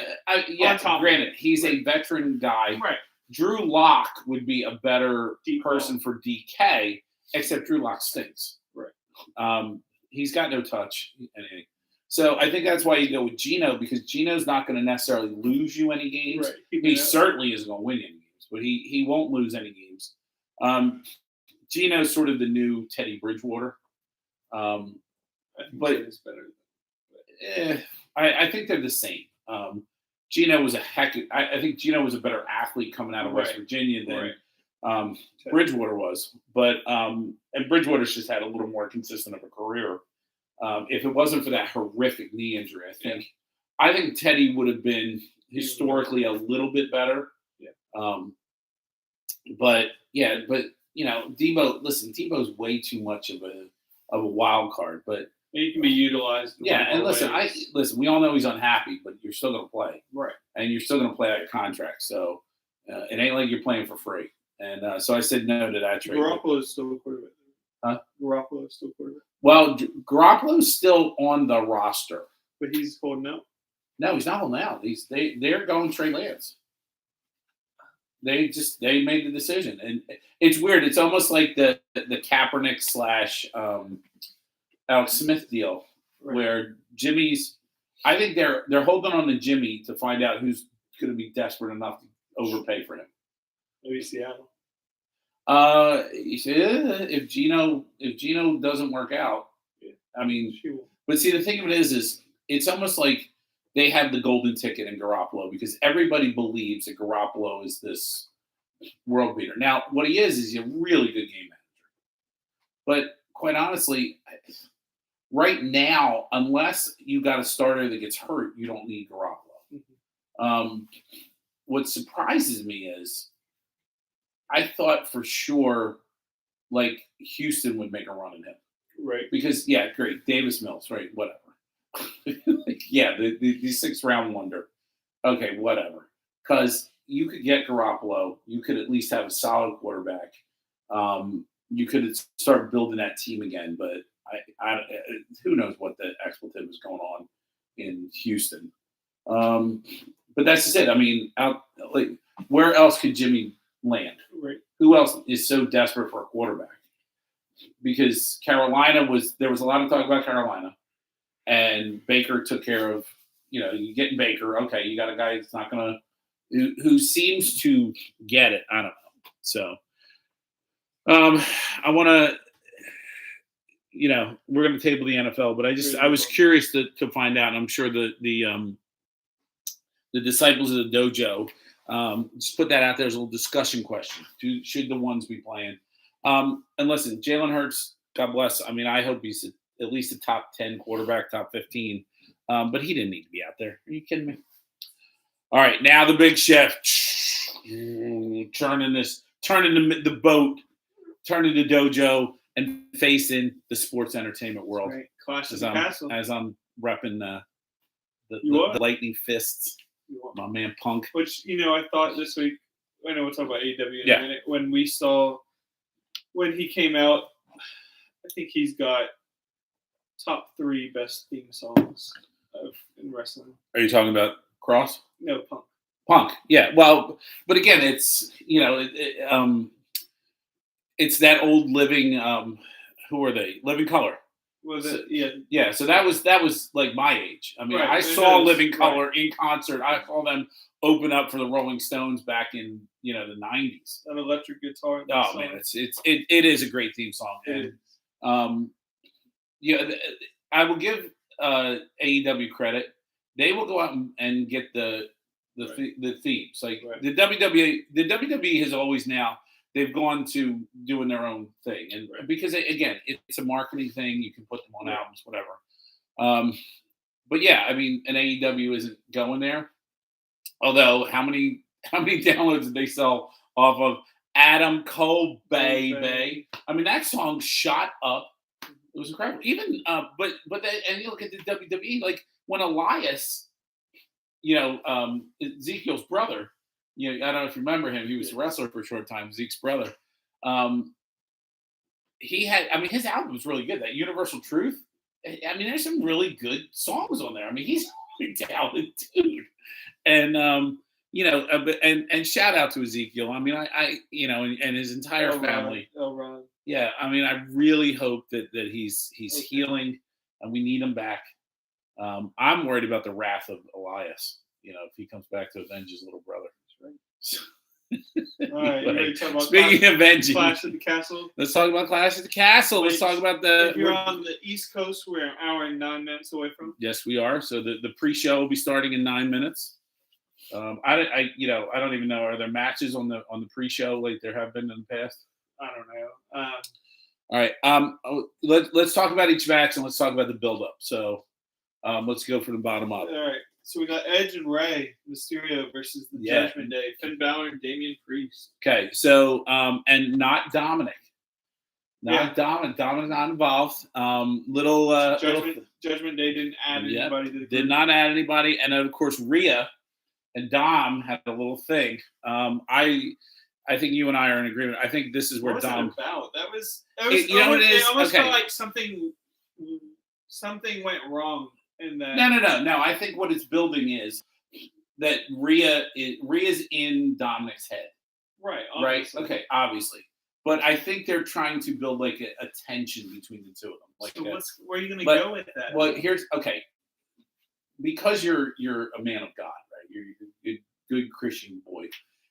granted, he's a veteran guy. Right. Drew Lock would be a better person for DK, except Drew Lock stinks. Right. He's got no touch. So I think that's why you go with Geno because Geno's not going to necessarily lose you any games. Right. He certainly isn't going to win any games, but he won't lose any games. Geno's sort of the new Teddy Bridgewater. But it's better. I think they're the same. Geno was I think Geno was a better athlete coming out of West Virginia than Bridgewater was. But and Bridgewater's just had a little more consistent of a career. If it wasn't for that horrific knee injury, I think Teddy would have been historically a little bit better. Yeah. But Debo. Listen, Debo's way too much of a wild card, but he can be utilized. And listen. We all know he's unhappy, but you're still going to play, right? And you're still going to play out your contract, so it ain't like you're playing for free. And so I said no to that trade. Garoppolo's still a quarterback. Huh? Garoppolo's still a quarterback. Well, Garoppolo's still on the roster, but he's holding out. No, he's not holding out. They're going Trey Lance. They made the decision, and it's weird. It's almost like the Kaepernick / Alex Smith deal, where Jimmy's. I think they're holding on to Jimmy to find out who's going to be desperate enough to overpay for him. Maybe Seattle. If Geno doesn't work out, I mean, but see the thing of it is it's almost like they have the golden ticket in Garoppolo because everybody believes that Garoppolo is this world beater. Now, what he is a really good game manager. But quite honestly, right now, unless you got a starter that gets hurt, you don't need Garoppolo. Mm-hmm. What surprises me is I thought for sure like Houston would make a run at him. Right. Because, yeah, great. Davis Mills, right, whatever. Yeah, the sixth-round wonder. Okay, whatever. Because you could get Garoppolo. You could at least have a solid quarterback. You could start building that team again. But who knows what the expletive is going on in Houston. But that's just it. I mean, where else could Jimmy land? Right. Who else is so desperate for a quarterback? Because there was a lot of talk about Carolina, and Baker took care of, you getting Baker. Okay, you got a guy that's not going to, who seems to get it. I don't know. So, I want to, we're going to table the NFL, but I was curious to find out. And I'm sure the disciples of the dojo, just put that out there as a little discussion question. Should the ones be playing? And listen, Jalen Hurts, God bless. I mean, I hope he's at least a top 10 quarterback, top 15. But he didn't need to be out there. Are you kidding me? All right, now the big shift. Turning the boat, turning the dojo, and facing the sports entertainment world. Right. Clash of the Castle. As I'm repping the lightning fists. My man Punk. Which, I thought this week, I know we'll talk about AEW in a minute, when he came out, I think he's got top 3 best theme songs in wrestling. Are you talking about Cross? No, Punk. Punk, yeah. Well, but again, it's it's that old Living. Who are they? Living Color. Was it? Yeah. Yeah. So that was like my age. I mean, I saw Living Color in concert. I saw them open up for the Rolling Stones back in the 90s. An electric guitar. Oh man, it is a great theme song. And I will give AEW credit. They will go out and get the themes. Like the WWE has always now they've gone to doing their own thing, and because again, it's a marketing thing. You can put them on albums, whatever. But yeah, I mean, an AEW isn't going there. Although, how many downloads did they sell off of Adam Cole, baby? I mean, that song shot up. It was incredible. Even, but and you look at the WWE, like when Elias, Ezekiel's brother, I don't know if you remember him. He was a wrestler for a short time. Zeke's brother. His album was really good. That Universal Truth. I mean, there's some really good songs on there. I mean, he's a really talented dude. And and shout out to Ezekiel. I mean, I and his entire family. Ron. Yeah, I mean, I really hope that he's healing, and we need him back. I'm worried about the wrath of Elias. If he comes back to avenge his little brother. All right, you ready to talk about speaking of avenging, Clash at the Castle? Let's talk about Clash at the Castle. Let's talk about If you're on the East Coast, we're an hour and 9 minutes away from. Yes, we are. So the pre-show will be starting in 9 minutes. I don't even know. Are there matches on the pre-show like there have been in the past? I don't know. All right. Let's talk about each match and let's talk about the build-up. So let's go from the bottom up. All right. So we got Edge and Rey Mysterio versus the Judgment Day. Finn Balor and Damian Priest. Okay. So and not Dominic. Dominic not involved. Judgment Day didn't add anybody to the group. Did not add anybody, and of course Rhea and Dom had a little thing. I think you and I are in agreement. I think this is where Dom. That was it almost felt like something went wrong in that. No. I think what it's building is that Rhea's in Dominic's head. Right. Obviously. Right. Okay. Obviously. But I think they're trying to build like a tension between the two of them. Like, so where are you going to go with that? Well, because you're a man of God, right? You're a good Christian boy.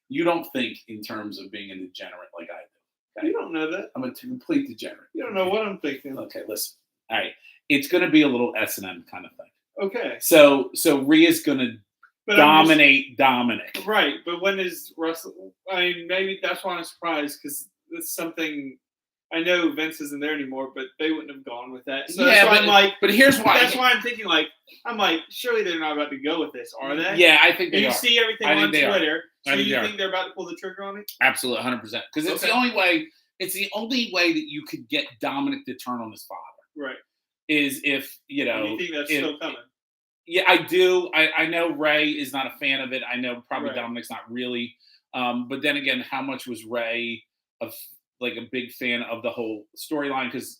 You don't think in terms of being a degenerate like I do. Okay? You don't know that. I'm a complete degenerate. You don't know what I'm thinking. Okay, listen. All right, it's going to be a little S&M kind of thing. Okay. So Rhea's going to dominate Dominic. Right, but when is Russell? I mean, maybe that's why I'm surprised because it's something I know Vince isn't there anymore, but they wouldn't have gone with that. So yeah, that's why I'm like, but here's why. That's why I'm thinking surely they're not about to go with this, are they? Yeah, I think they are. You see everything on Twitter. So you think they're about to pull the trigger on it? Absolutely, 100%. Because it's the only way. It's the only way that you could get Dominic to turn on his father. Right. Is if you think that's still coming? Yeah, I do. I know Ray is not a fan of it. I know probably Dominic's not really. But then again, how much was Ray a big fan of the whole storyline? Because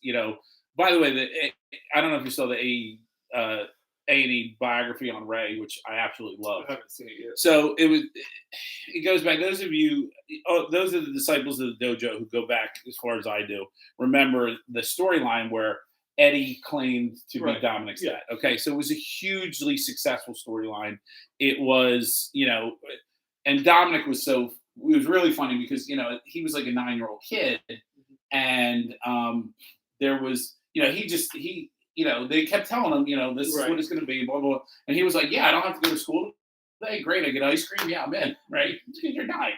by the way, I don't know if you saw the A&E biography on Ray, which I absolutely love. I haven't seen it yet. So it goes back. Those of you, those are the disciples of the dojo who go back as far as I do. Remember the storyline where Eddie claimed to be Dominic's dad. Okay, so it was a hugely successful storyline. It was, and Dominic was it was really funny because, he was like a 9-year-old kid. And there was, they kept telling him, this is what it's going to be, blah, blah, blah. And he was like, yeah, I don't have to go to school today. Great, I get ice cream. Yeah, I'm in, right? You're 9.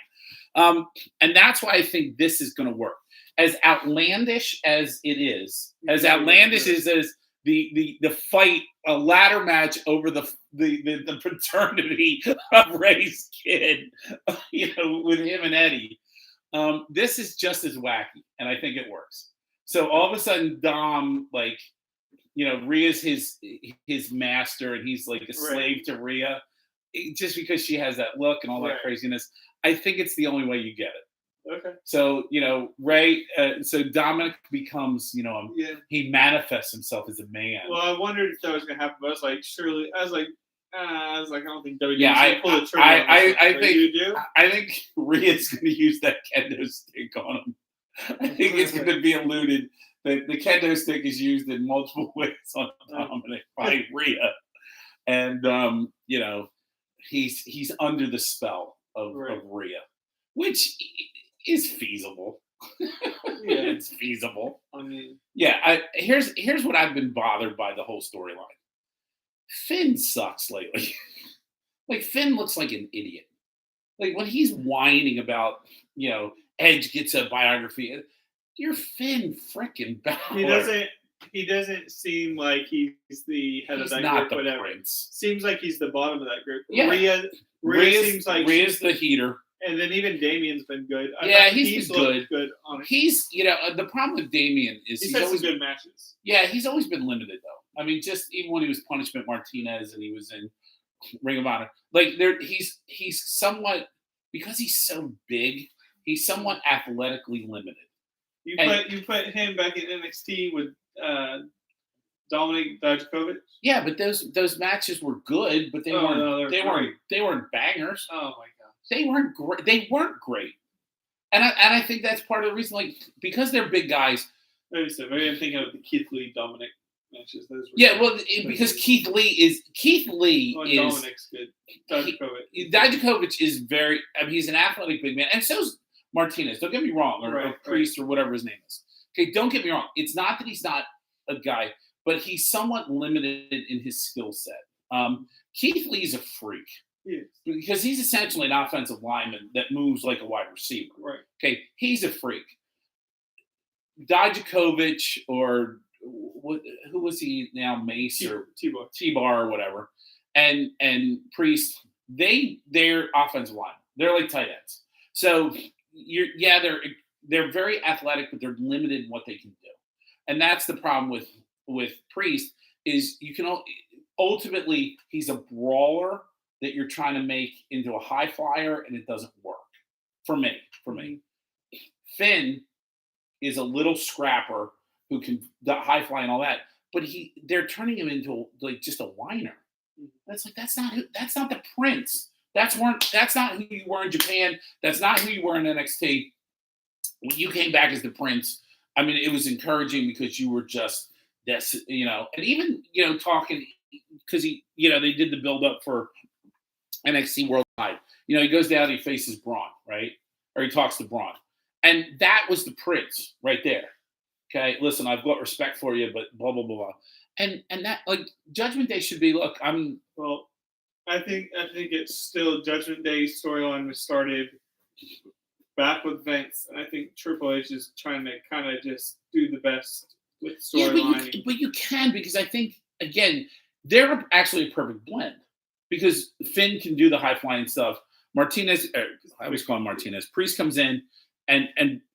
And that's why I think this is going to work. As outlandish as it is, as the fight, a ladder match over the paternity of Ray's kid, with him and Eddie. This is just as wacky, and I think it works. So all of a sudden, Dom, Rhea's his master, and he's like a slave to Rhea, just because she has that look and all that craziness. I think it's the only way you get it. Okay. So, Ray, so Dominic becomes, he manifests himself as a man. Well, I wondered if that was going to happen, but I was like, I don't think WWE's going to pull the trigger on this. I think Rhea's going to use that kendo stick on him. I think it's going to be alluded that the kendo stick is used in multiple ways on Dominic by Rhea. And, he's under the spell of Rhea, which is feasible. It's feasible. I mean, here's what I've been bothered by the whole storyline. Finn sucks lately. Finn looks like an idiot. When he's whining about, Edge gets a biography, you're Finn freaking Balor. He doesn't seem like he's the head of that group. Whatever. Prince. Seems like he's the bottom of that group. Yeah. Rhea seems like Rhea's the heater. And then even Damien's been good. He's been good. On it. He's, the problem with Damien is he's always good matches. Yeah, he's always been limited though. I mean, just even when he was Punishment Martinez and he was in Ring of Honor, he's somewhat, because he's so big, he's somewhat athletically limited. You put him back in NXT with Dominic Dijakovic. Yeah, but those matches were good, but they weren't bangers. Oh my god. They weren't great. And I think that's part of the reason, because they're big guys. Maybe I'm thinking of the Keith Lee Dominic matches. Because Keith Lee is Dominic's good. Dijakovic is very. I mean, he's an athletic big man, and so's Martinez. Don't get me wrong, or Priest, or whatever his name is. Okay, don't get me wrong. It's not that he's not a guy, but he's somewhat limited in his skill set. Keith Lee's a freak. Because he's essentially an offensive lineman that moves like a wide receiver. Right. Okay, he's a freak. Dijakovic, or who was he now? Mace or T-Bar or whatever, and Priest. They're offensive linemen. They're like tight ends. So they're very athletic, but they're limited in what they can do, and that's the problem with Priest. Is you can ultimately he's a brawler that you're trying to make into a high flyer, and it doesn't work for me. Finn is a little scrapper who can high fly and all that, but they're turning him into just a whiner. That's not the Prince. That's not who you were in Japan. That's not who you were in NXT. When you came back as the Prince, I mean, it was encouraging because you were just this, and even talking because they did the build up for NXT Worldwide. He goes down, he faces Braun, right? Or he talks to Braun. And that was the Prince right there. Okay, listen, I've got respect for you, but blah, blah, blah, blah. And that, Judgment Day should be, look, I think it's still Judgment Day storyline was started back with Vince, and I think Triple H is trying to kind of just do the best with Yeah, storyline. but you can, because I think, again, they're actually a perfect blend, because Finn can do the high flying stuff. Martinez, I always call him Martinez. Priest comes in and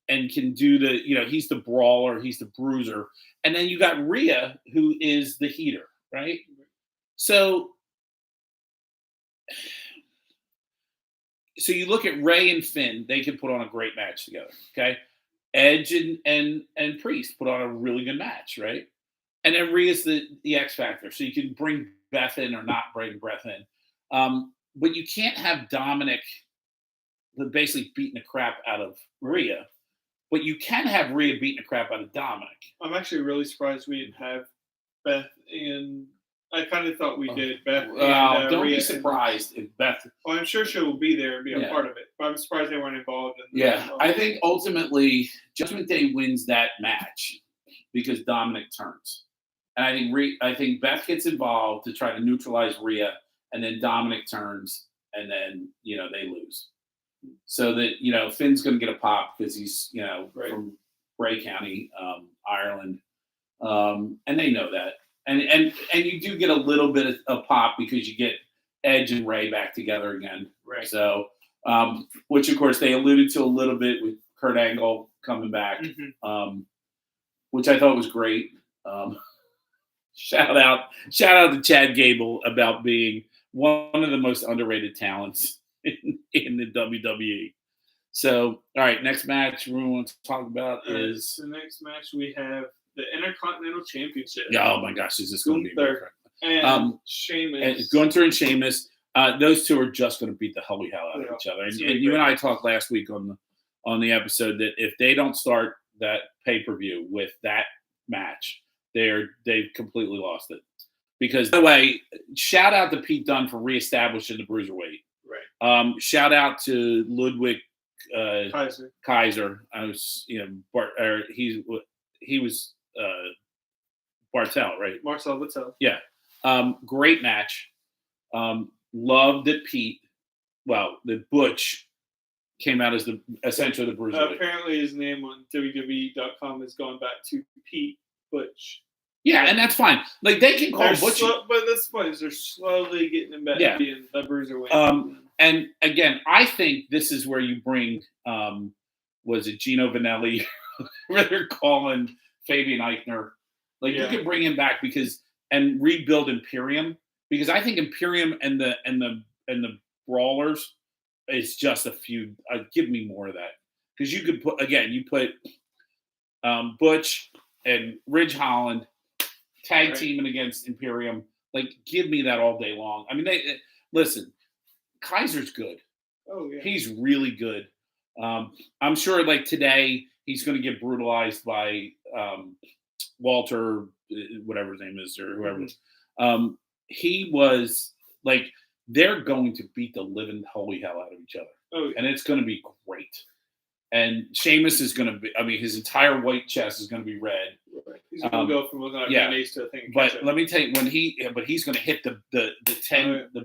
can do the, he's the brawler, he's the bruiser, and then you got Rhea, who is the heater, right? So you look at Ray and Finn; they can put on a great match together. Okay, Edge and Priest put on a really good match, right? And then Rhea's the X factor, so you can bring Beth in or not bring Beth in, but you can't have Dominic basically beating the crap out of Rhea. But you can have Rhea beating the crap out of Dominic. I'm actually really surprised we didn't have Beth in. I kind of thought we did. Beth. Don't Rhea be surprised if Beth. Well, I'm sure she'll be there and be a part of it. But I'm surprised they weren't involved in I think ultimately Judgment Day wins that match because Dominic turns. And I think Beth gets involved to try to neutralize Rhea, and then Dominic turns, and then they lose. So that Finn's going to get a pop because he's from Bray County, Ireland, and they know that. And you do get a little bit of pop because you get Edge and Ray back together again. Right. So, which of course they alluded to a little bit with Kurt Angle coming back, which I thought was great. Shout out to Chad Gable about being one of the most underrated talents in the WWE. So, all right, next match we want to talk about is the next match. We have the Intercontinental Championship. Yeah, oh my gosh, is this going to be Gunther and Sheamus? And Gunther and Sheamus, those two are just going to beat the holy hell out of each other. And you and I talked last week on the episode that if they don't start that pay-per-view with that match, they've completely lost it. Because, by the way, shout out to Pete Dunne for reestablishing the Bruiserweight. Right. Shout out to Ludwig Kaiser. I was, he was Bartel, right? Marcel Bartel. Yeah. Great match. Loved that that Butch came out as essentially the Bruiserweight. Apparently his name on WWE.com has gone back to Pete Butch. Yeah, and that's fine. Like, they can call Butch. But that's fine. They're slowly getting him back to being the Bruiserweight. And again, I think this is where you bring, was it Gino Vanelli, where they're calling Fabian Eichner. Like, you can bring him back and rebuild Imperium, because I think Imperium and the Brawlers is just a few. Give me more of that, because you could put Butch and Ridge Holland tag teaming against Imperium. Like, give me that all day long. I mean, listen. Kaiser's good. Oh yeah, he's really good. I'm sure, like, today he's going to get brutalized by Walter, whatever his name is, or whoever. He was like, they're going to beat the living holy hell out of each other. Oh yeah. And it's going to be great. And Sheamus is going to be, his entire white chest is going to be red. Right. He's going to go from looking like mayonnaise to a thing. But let me tell you, he's going to hit the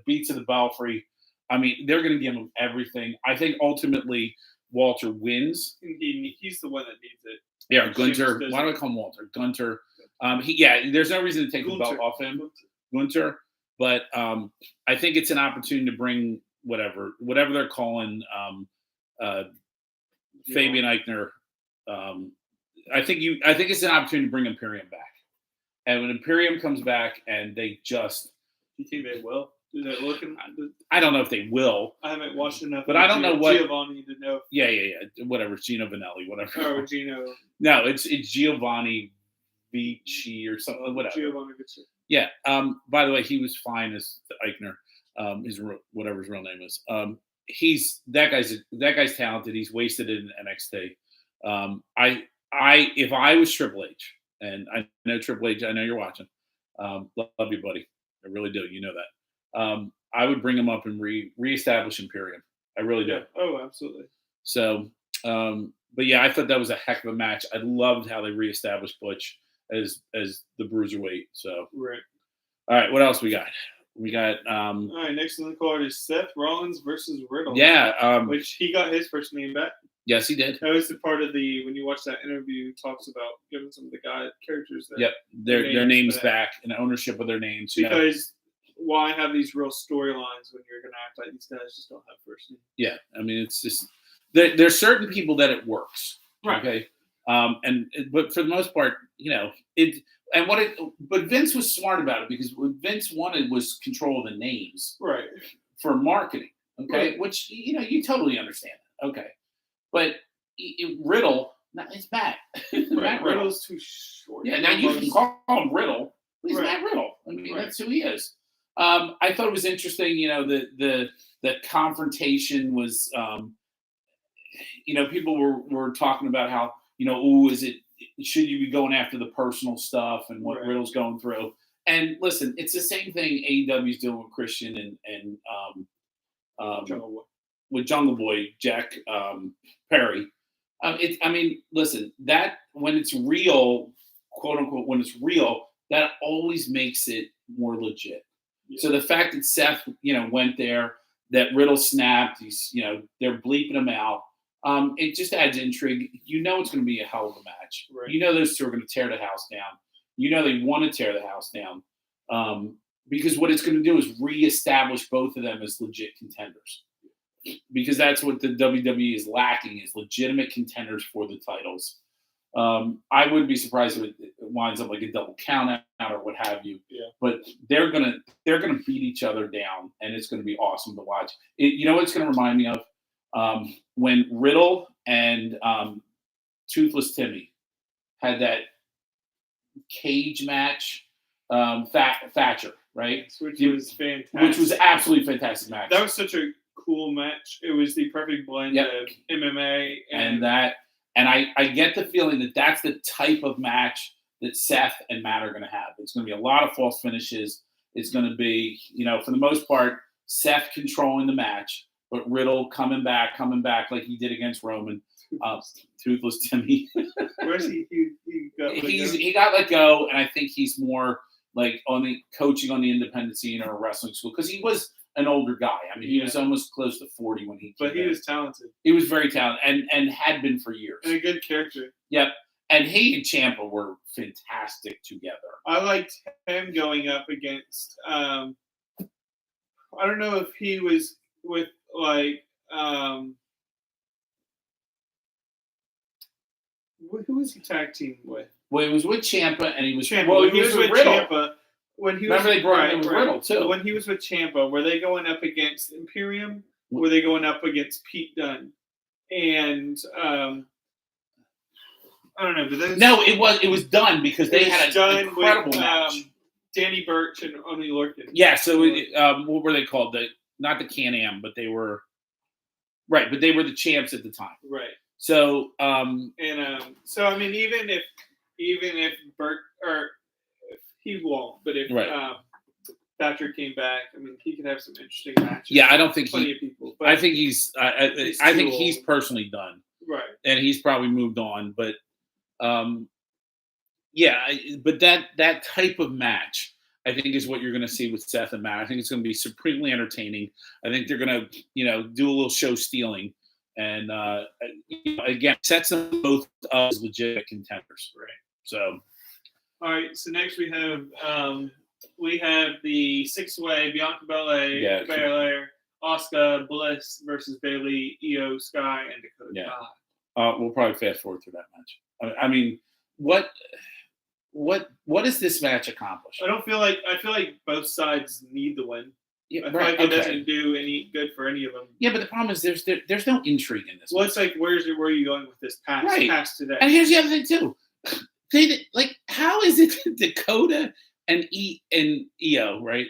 beats of the Belfry. They're going to give him everything. I think ultimately Walter wins. He's the one that needs it. Yeah, Gunther. Why do I call him Walter? Gunther. There's no reason to take the belt off him, Gunther. But I think it's an opportunity to bring whatever they're calling Fabian Eichner. I think it's an opportunity to bring Imperium back. And when Imperium comes back and they just, you think they will? I don't know if they will. I haven't watched enough. But I don't know what Giovanni to know. Yeah. Whatever, Gino Vanelli, whatever. Oh, Gino. No, it's Giovanni Vici or something. Whatever. Giovanni Vici. Yeah. By the way, he was fine as Eichner. Whatever his real name is. That guy's talented. He's wasted in NXT. If I was Triple H, and I know Triple H, I know you're watching. Love you, buddy. I really do. You know that. I would bring him up and reestablish Imperium. I really do. Oh, absolutely. So, but yeah, I thought that was a heck of a match. I loved how they reestablished Butch as the Bruiserweight. So, right. All right, what else we got? We got. All right, next on the card is Seth Rollins versus Riddle. Yeah. Which he got his first name back. Yes, he did. That was the part of when you watch that interview, talks about giving some of the characters Yep, their names back and ownership of their names. Because why have these real storylines when you're going to act like these guys just don't have first names? Yeah, I mean, it's just there's certain people that it works. Right. Okay. But for the most part, but Vince was smart about it because what Vince wanted was control of the names. Right. For marketing. Okay. Right. Which, you totally understand. Okay. But Riddle, it's Matt. Right. Matt Riddle's too short. Yeah. Now you can call him Riddle. He's right. Matt Riddle. I mean, that's who he is. I thought it was interesting, the confrontation was, people were talking about how, should you be going after the personal stuff and what Riddle's going through? And listen, it's the same thing AEW's doing with Christian and with Jungle Boy, Jack Perry. Listen, that when it's real, quote unquote, when it's real, that always makes it more legit. Yeah. So the fact that Seth, went there, that Riddle snapped, he's, they're bleeping him out. It just adds intrigue. It's going to be a hell of a match. Right. Those two are going to tear the house down. They want to tear the house down. Because what it's going to do is reestablish both of them as legit contenders. Because that's what the WWE is lacking, is legitimate contenders for the titles. I wouldn't be surprised if it winds up like a double count out or what have you. Yeah. But they're gonna beat each other down, and it's gonna be awesome to watch. What it's gonna remind me of? When Riddle and Toothless Timmy had that cage match, Thatcher, right? Which was fantastic. Which was absolutely fantastic match. That was such a cool match. It was the perfect blend of MMA and that. And I get the feeling that that's the type of match that Seth and Matt are going to have. It's going to be a lot of false finishes. It's going to be, for the most part, Seth controlling the match, but Riddle coming back like he did against Roman. Toothless Timmy. Where's he? He got let go, and I think he's more like on the coaching on the independent scene or a wrestling school because he was an older guy. I mean, he was almost close to 40 when he came But he was talented. He was very talented and had been for years. And a good character. Yep. And he and Ciampa were fantastic together. I liked him going up against, I don't know if he was with, who was he tag team with? Well, he was with Ciampa, and he was Ciampa. Well, he was with Riddle. Ciampa. When he Remember they brought him with Riddle, too. When he was with Ciampa, were they going up against Imperium? Or were they going up against Pete Dunne? And I don't know. But no, it was done because they had an incredible match. Danny Burch and Oney Lorcan. Yeah, so what were they called? Not the Can-Am, but they were right. But they were the champs at the time. Right. So so I mean, even if Burch or if he won't, but if Thatcher came back, I mean, he could have some interesting matches. Yeah, I don't think plenty of people. I think he's. I think he's personally done. Right. And he's probably moved on, but but that type of match, I think, is what you're going to see with Seth and Matt. I think it's going to be supremely entertaining. I think they're going to, do a little show stealing, and again, sets them both up as legitimate contenders. Right. So, all right. So next we have the 6-way Bianca Belair, Asuka Bliss versus Bayley, Io Sky, and Dakota Kai. We'll probably fast forward through that match. I mean, what does this match accomplish? I feel like both sides need the win. Yeah, I feel like it doesn't do any good for any of them. Yeah, but the problem is there's no intrigue in this. Well, it's like where are you going with this past today? And here's the other thing too. How is it Dakota and Io, right?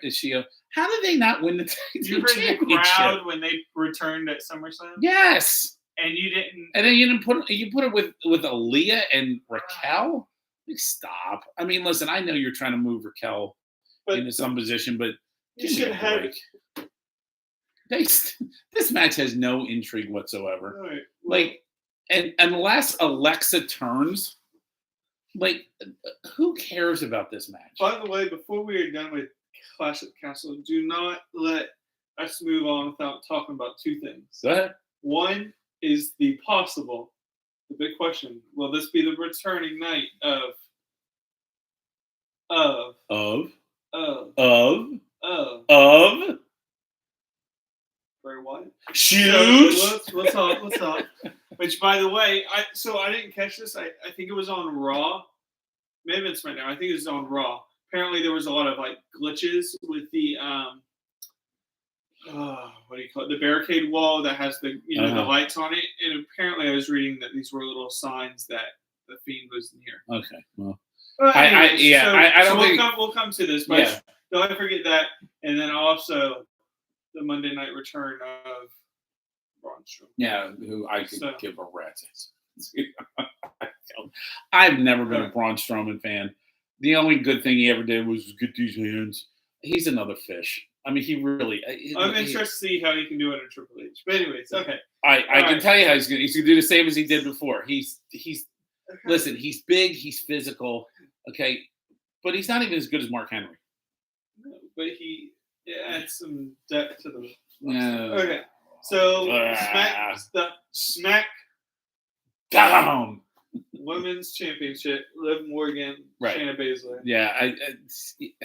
Is she? How did they not win the championship? The crowd when they returned at SummerSlam? Yes. And you didn't. And then you put it with Aaliyah and Raquel. Stop. I mean, listen. I know you're trying to move Raquel into some position, but you should have. This match has no intrigue whatsoever. Right. Well, and unless Alexa turns, who cares about this match? By the way, before we are done with Clash at the Castle, do not let us move on without talking about two things. Go ahead. One, is the big question. Will this be the returning night of Bray Wyatt? Shoes. So, we'll talk. Which, by the way, I didn't catch this. I think it was on Raw. Maybe it's right now. I think it was on Raw. Apparently, there was a lot of like glitches with the what do you call it? The barricade wall that has the the lights on it. And apparently, I was reading that these were little signs that the Fiend was near. Okay, well, we'll come to this, but don't forget that, and then also the Monday Night return of Braun Strowman. Yeah, who I could give a rat's ass. I've never been a Braun Strowman fan. The only good thing he ever did was get these hands. He's another fish. I mean, he really. I'm interested to see how he can do it in Triple H. But anyways, okay. I can tell you how he's going to do the same as he did before. He's listen. He's big. He's physical. Okay, but he's not even as good as Mark Henry. No, but he adds some depth to the. No. Okay, so Smack. Down. Women's Championship, Liv Morgan, Shayna Baszler. Yeah,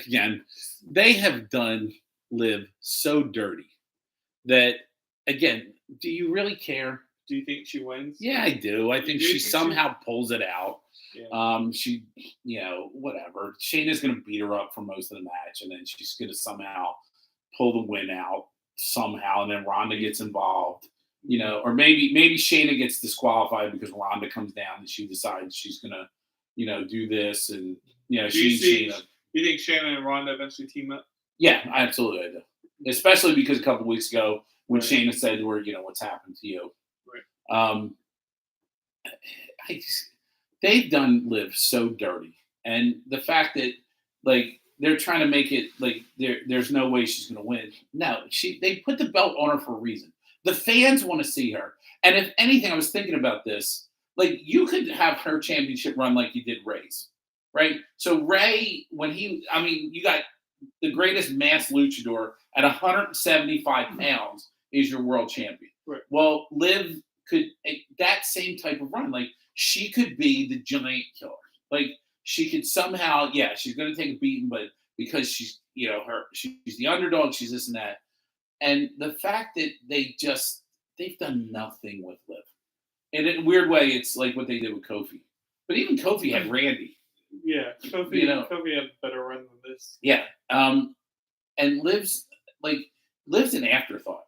again, they have done Liv so dirty that, again, do you really care? Do you think she wins? Yeah, I do. I think she somehow pulls it out. Yeah. She, whatever. Shayna's going to beat her up for most of the match, and then she's going to somehow pull the win out somehow, and then Ronda gets involved. Or maybe Shayna gets disqualified because Ronda comes down and she decides she's gonna, do this, and Shayna. You think Shayna and Ronda eventually team up? Yeah, absolutely, I do. Especially because a couple weeks ago when Shayna said to her, what's happened to you? Right. They've done Liv so dirty, and the fact that they're trying to make it like there's no way she's gonna win. No, they put the belt on her for a reason. The fans want to see her. And if anything, I was thinking about this. You could have her championship run like you did Ray's, right? So Ray, you got the greatest mass luchador at 175 pounds is your world champion. Right. Well, Liv could, that same type of run, she could be the giant killer. She could somehow, she's going to take a beating, but because she's, she's the underdog, she's this and that. And the fact that they've done nothing with Liv. And in a weird way, it's like what they did with Kofi. But even Kofi had Randy. Yeah, Kofi had a better run than this. Yeah. And Liv's an afterthought.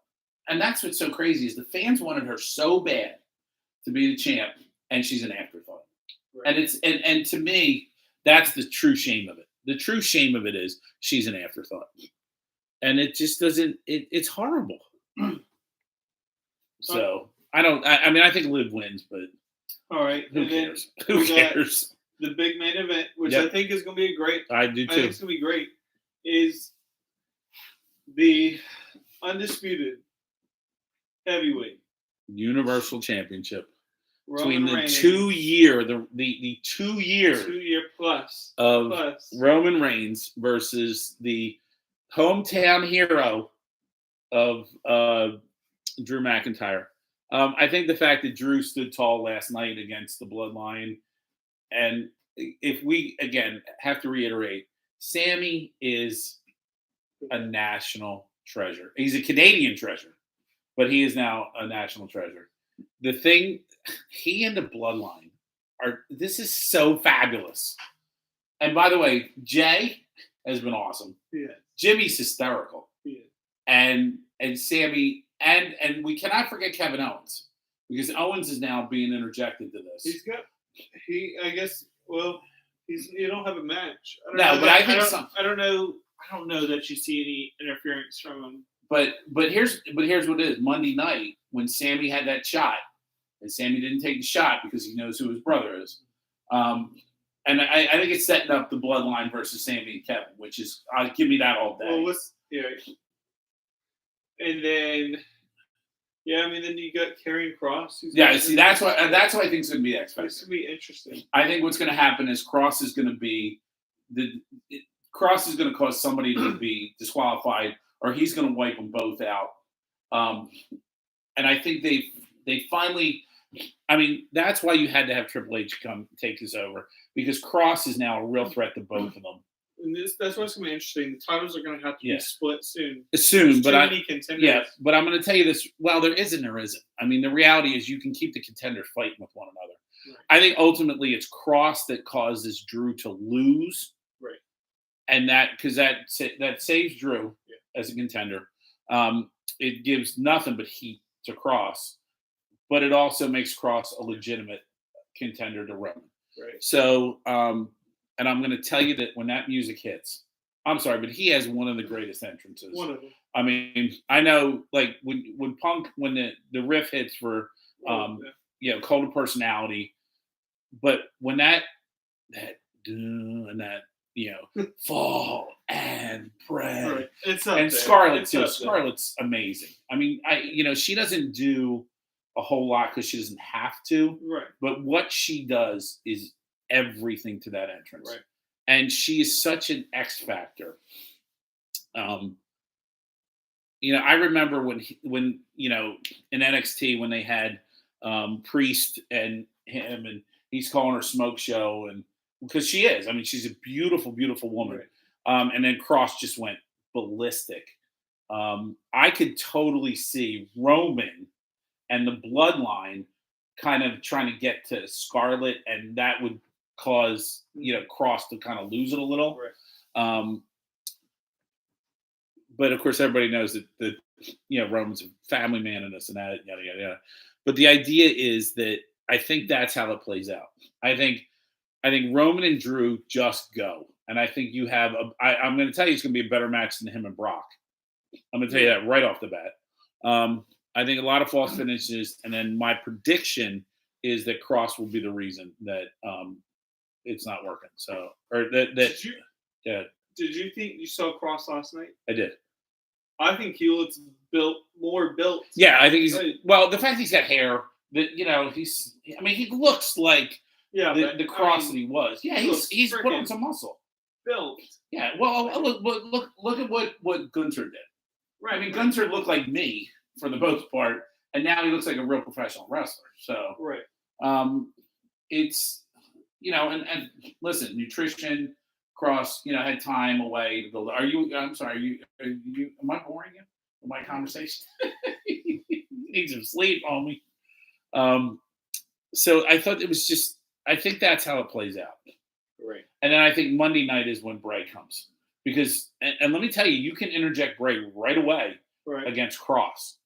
And that's what's so crazy is the fans wanted her so bad to be the champ, and she's an afterthought. Right. And and to me, that's the true shame of it. The true shame of it is she's an afterthought. And it just doesn't. It's horrible. So I think Liv wins, but all right. Who cares? Who cares? The big main event, which I think is going to be great. I do too. I think it's going to be great. Is the undisputed heavyweight Universal Championship Roman between Reigns, the 2 year plus of Roman Reigns versus the hometown hero of Drew McIntyre. I think the fact that Drew stood tall last night against the Bloodline, and if we, again, have to reiterate, Sammy is a national treasure. He's a Canadian treasure, but he is now a national treasure. The thing, he and the Bloodline this is so fabulous. And by the way, Jay has been awesome. Yeah. Jimmy's hysterical. Yeah. And Sammy, and we cannot forget Kevin Owens, because Owens is now being interjected to this. You don't have a match. I don't know that you see any interference from him. But here's what it is. Monday night when Sammy had that shot, and Sammy didn't take the shot because he knows who his brother is. And I think it's setting up the Bloodline versus Sammy and Kevin, which is give me that all day. Well, and then then you got Karrion Kross. That's why I think it's going to be X Factor. It's going to be interesting. I think what's going to happen is Kross is going to cause somebody to be disqualified, or he's going to wipe them both out. And I think they finally. I mean, that's why you had to have Triple H come take this over, because Cross is now a real threat to both of them. And that's what's going to be interesting. The titles are going to have to be split soon. Soon, but many contenders. but I'm going to tell you this. Well, there is and there isn't. I mean, the reality is you can keep the contenders fighting with one another. Right. I think ultimately it's Cross that causes Drew to lose. Right. And because that saves Drew as a contender. It gives nothing but heat to Cross, but it also makes Cross a legitimate contender to Roman. Right. So, and I'm going to tell you that when that music hits, I'm sorry, but he has one of the greatest entrances. One of them. I mean, I know, like when Punk, when the riff hits for, Cult of Personality, but when that and that fall and pray, right. It's and there. Scarlett too. Scarlett's amazing. I mean, she doesn't do a whole lot because she doesn't have to. Right. But what she does is everything to that entrance. Right. And she is such an X factor. I remember when in NXT when they had Priest and him, and he's calling her Smoke Show, and because she is. I mean, she's a beautiful, beautiful woman. Right. And then Cross just went ballistic. I could totally see Roman and the Bloodline kind of trying to get to Scarlett, and that would cause Cross to kind of lose it a little. Right. But of course, everybody knows that Roman's a family man and this and that, yada yada yada. But the idea is that I think that's how it plays out. I think Roman and Drew just go, and I think you have I'm going to tell you it's going to be a better match than him and Brock. I'm going to tell you that right off the bat. I think a lot of false finishes, and then my prediction is that Cross will be the reason that it's not working. So, or that did you think you saw Cross last night? I did. I think he looks more built. Yeah, I think he's well. The fact he's got hair, that he looks like the Cross that he was. Yeah, he's put on some muscle. Built. Yeah. Well, look at what Gunther did. Right. I mean, Gunther looked like me for the most part, and now he looks like a real professional wrestler. So, right. It's and listen, nutrition. Cross, had time away to build. I'm sorry. Am I boring you with my conversation? You need some sleep, homie. So I thought it was just. I think that's how it plays out. Right. And then I think Monday night is when Bray comes, because and let me tell you, you can interject Bray right away against Cross.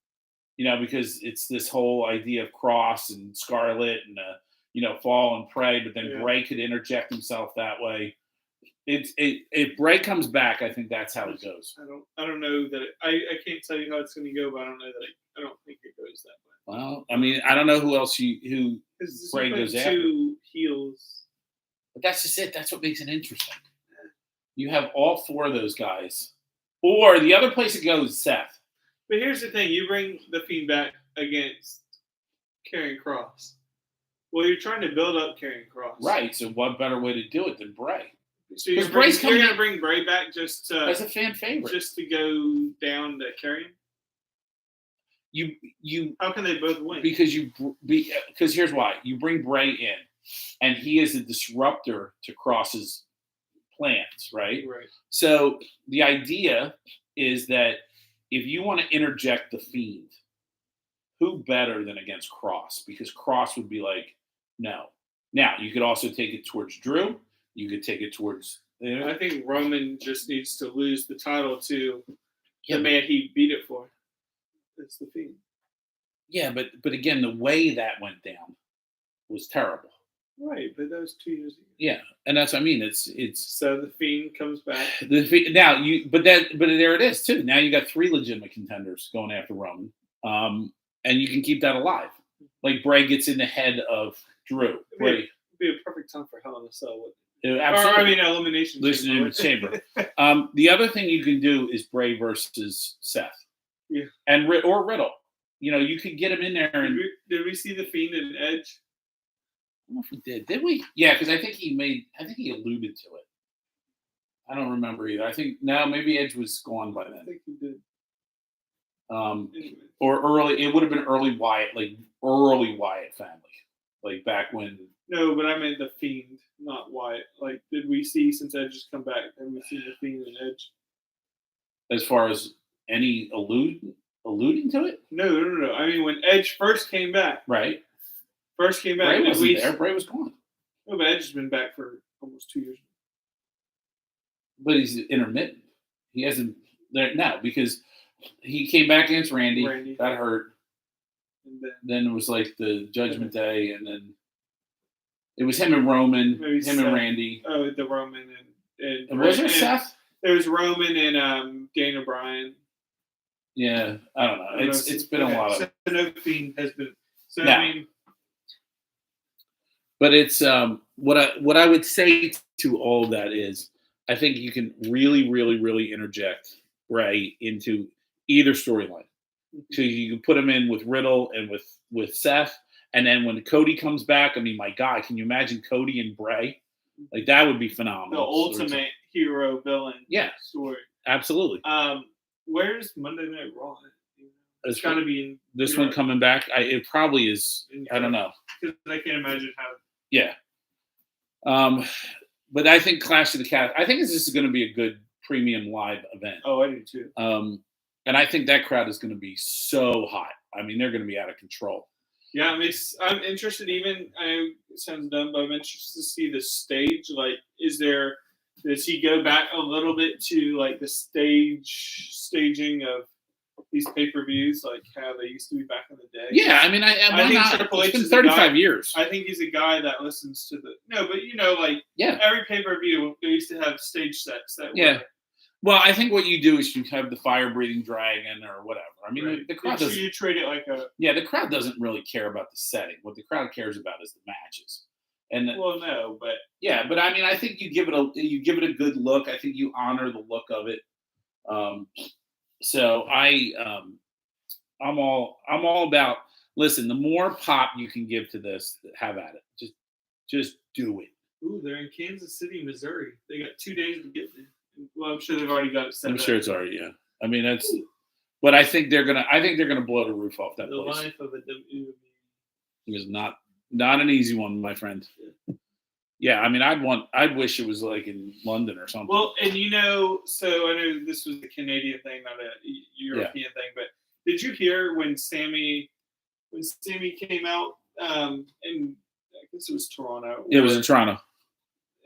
Because it's this whole idea of Cross and Scarlett and fall and pray, but then Bray could interject himself that way. If Bray comes back, I think that's how it goes. I don't know that I can't tell you how it's going to go, but I don't know that I don't think it goes that way. Well, I mean, I don't know who else who Bray goes after. Two heels, but that's just it. That's what makes it interesting. You have all four of those guys, or the other place it goes is Seth. But here's the thing: you bring the Fiend back against Karrion Kross. Well, you're trying to build up Karrion Kross, right? So, what better way to do it than Bray? So you're going to bring Bray back just to, as a fan favorite, just to go down to Karrion? You how can they both win? Because here's why: you bring Bray in, and he is a disruptor to Kross's plans, right? Right. So the idea is that if you want to interject the Fiend, who better than against Kross? Because Kross would be like, no. Now you could also take it towards Drew. You could take it towards. I think Roman just needs to lose the title to the man he beat it for. That's the Fiend. Yeah, but again, the way that went down was terrible. Right, but that was 2 years ago. Yeah, and that's what I mean. It's so the Fiend comes back. But there it is too. Now you got 3 legitimate contenders going after Roman, and you can keep that alive. Like Bray gets in the head of Drew. It'd be a perfect time for Hell in a Cell, wouldn't it? Absolutely. Elimination Chamber. The other thing you can do is Bray versus Seth. Yeah. Or Riddle. You could get him in there. And did we see the Fiend and Edge? I don't know if we did. Did we? Yeah, because I think he alluded to it. I don't remember either. I think maybe Edge was gone by then. I think he did. Or early. It would have been early Wyatt, like early Wyatt family, like back when. No, but I meant the Fiend, not Wyatt. Like, did we see since Edge has come back? Have we seen the Fiend and Edge? As far as any alluding to it? No. I mean, when Edge first came back. Right. Bray wasn't there. Bray was gone. No, but Edge has been back for almost 2 years. But he's intermittent. He hasn't there now because he came back against Randy. Got hurt. And then it was like the Judgment Day, and then it was him and Roman, and Randy. Oh, the Roman and was there Seth? There was Roman and Daniel Bryan. Yeah, I don't know. It's been a lot of. No Fiend has been. So no. I mean. But it's what I would say to all of that is I think you can really, really, really interject Bray into either storyline. So you can put him in with Riddle and with Seth, and then when Cody comes back, I mean, my God, can you imagine Cody and Bray? Like that would be phenomenal. The ultimate hero villain. Yeah, story. Absolutely. Where's Monday Night Raw? It's got to be in this one coming back. It probably is. I don't know. Because I can't imagine how. Yeah. But I think Clash of the Castle. I think this is going to be a good premium live event. Oh, I do too. And I think that crowd is going to be so hot. I mean, they're going to be out of control. Yeah, I'm interested. Even I know it sounds dumb, but I'm interested to see the stage. Like, does he go back a little bit to like the staging of these pay-per-views, like how they used to be back in the day? Yeah, I mean, I think Triple H is 35 years. I think he's a guy that listens to but yeah, every pay-per-view they used to have stage sets that. Yeah. Well, I think what you do is you have the fire-breathing dragon or whatever. I mean, the crowd doesn't. You treat it like a. Yeah, the crowd doesn't really care about the setting. What the crowd cares about is the matches. And well, no, but yeah, but I mean, I think you give it a good look. I think you honor the look of it. So I'm all about. Listen, the more pop you can give to this, have at it. Just do it. Ooh, they're in Kansas City, Missouri. They got 2 days to get there. Well, I'm sure they've already got it set up. I'm sure it's already, yeah. I mean, that's. But I think they're gonna blow the roof off that place. The life of a WWE. It was not an easy one, my friend. Yeah, I mean, I'd wish it was like in London or something. Well, and so I know this was a Canadian thing, not a European thing, but did you hear when Sammy came out? And I guess it was Toronto. It was in Toronto.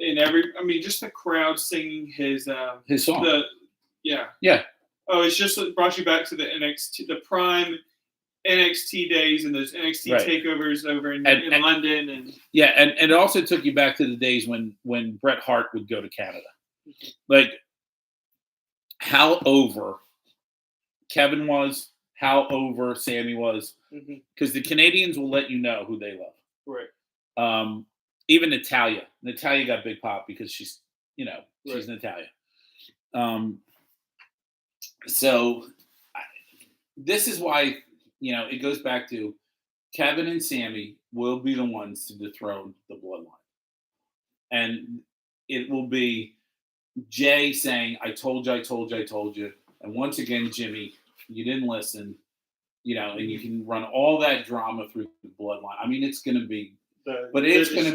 And just the crowd singing his song. Yeah. Oh, it's just brought you back to the NXT, the prime NXT days and those NXT takeovers over in London, and and it also took you back to the days when Bret Hart would go to Canada, like how over Kevin was, how over Sammy was, because the Canadians will let you know who they love. Right. Even Natalia got big pop because she's Natalia. So this is why, it goes back to Kevin and Sammy will be the ones to dethrone the bloodline. And it will be Jay saying, I told you. And once again, Jimmy, you didn't listen, and you can run all that drama through the bloodline. I mean, it's going to be, it's going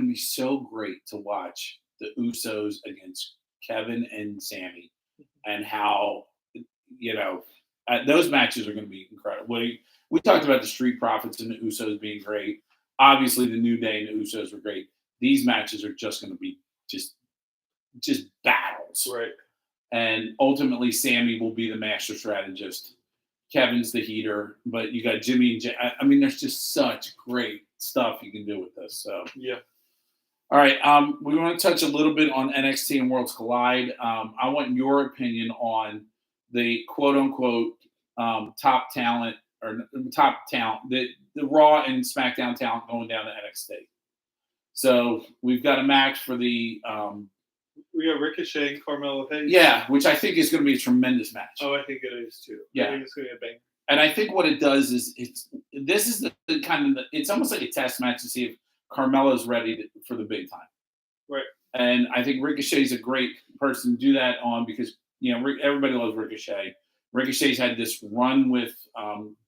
to be so great to watch the Usos against Kevin and Sammy, and how, those matches are going to be incredible. We talked about the Street Profits and the Usos being great. Obviously, the New Day and the Usos were great. These matches are just going to be just battles. Right. And ultimately, Sammy will be the master strategist. Kevin's the heater, but you got Jimmy and Jay. I mean, there's just such great stuff you can do with this. So yeah. All right. We want to touch a little bit on NXT and Worlds Collide. I want your opinion on the quote unquote top talent, the Raw and SmackDown talent going down to NXT. So we've got a match for the. We got Ricochet and Carmelo Hayes. Yeah, which I think is going to be a tremendous match. Oh, I think it is too. Yeah. I think it's going to be a bang. And I think what it does is it's almost like a test match to see if Carmelo's ready for the big time. Right. And I think Ricochet's a great person to do that on because, everybody loves Ricochet. Ricochet's had this run with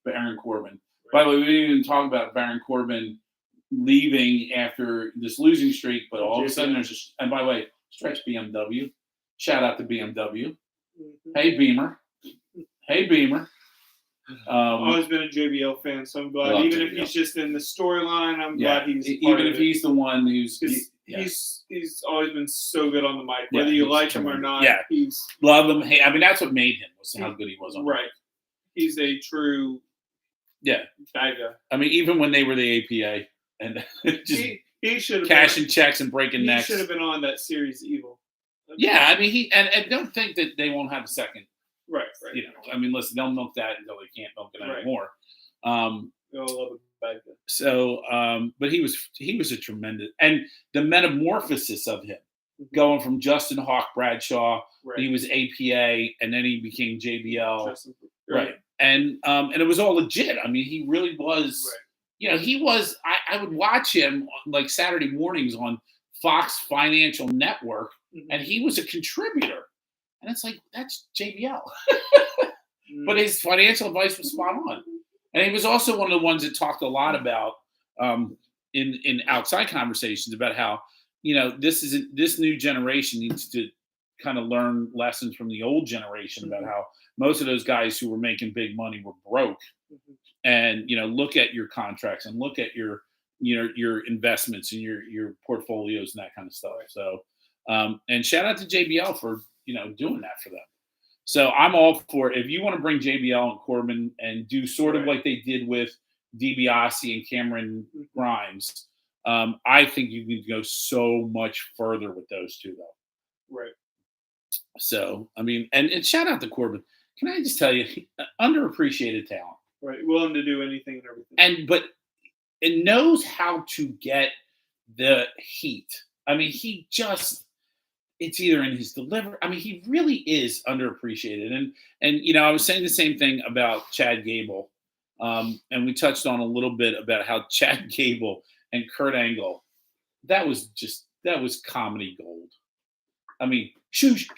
Baron Corbin. By the way, we didn't even talk about Baron Corbin leaving after this losing streak, but all of a sudden there's just, and by the way, stretch BMW. Shout out to BMW. Hey, Beamer. Hey, Beamer. Always been a JBL fan, so I'm glad. Even if he's just in the storyline, I'm glad he's even if he's the one who's he's always been so good on the mic, whether you like him or not. Yeah, he's love him. Hey, I mean that's what made him was how good he was on the mic. He's a true bad guy. I mean, even when they were the APA and just he should have cashing checks and breaking necks. He should have been on that series Evil. Yeah, I mean he and don't think that they won't have a second. Right. You know, I mean, listen, they'll milk that until they can't milk it anymore. We all love a bad guy. So, but he was a tremendous, and the metamorphosis of him going from Justin Hawk Bradshaw, he was APA, and then he became JBL, right? And it was all legit. I mean, he really was. Right. You know, he was. I would watch him like Saturday mornings on Fox Financial Network, and he was a contributor. And it's like, that's JBL. But his financial advice was spot on. And he was also one of the ones that talked a lot about in outside conversations about how, you know, this new generation needs to kind of learn lessons from the old generation about how most of those guys who were making big money were broke. And, you know, look at your contracts and look at your investments and your portfolios and that kind of stuff. So, and shout out to JBL for, you know, doing that for them. So I'm all for it. If you want to bring JBL and Corbin and do sort of like they did with DiBiase and Cameron Grimes, I think you need to go so much further with those two, though. Right. So, I mean, and shout out to Corbin. Can I just tell you, underappreciated talent. Right. Willing to do anything and everything. But it knows how to get the heat. I mean, it's either in his delivery. I mean, he really is underappreciated. And you know, I was saying the same thing about Chad Gable. And we touched on a little bit about how Chad Gable and Kurt Angle, that was comedy gold. I mean, shoosh.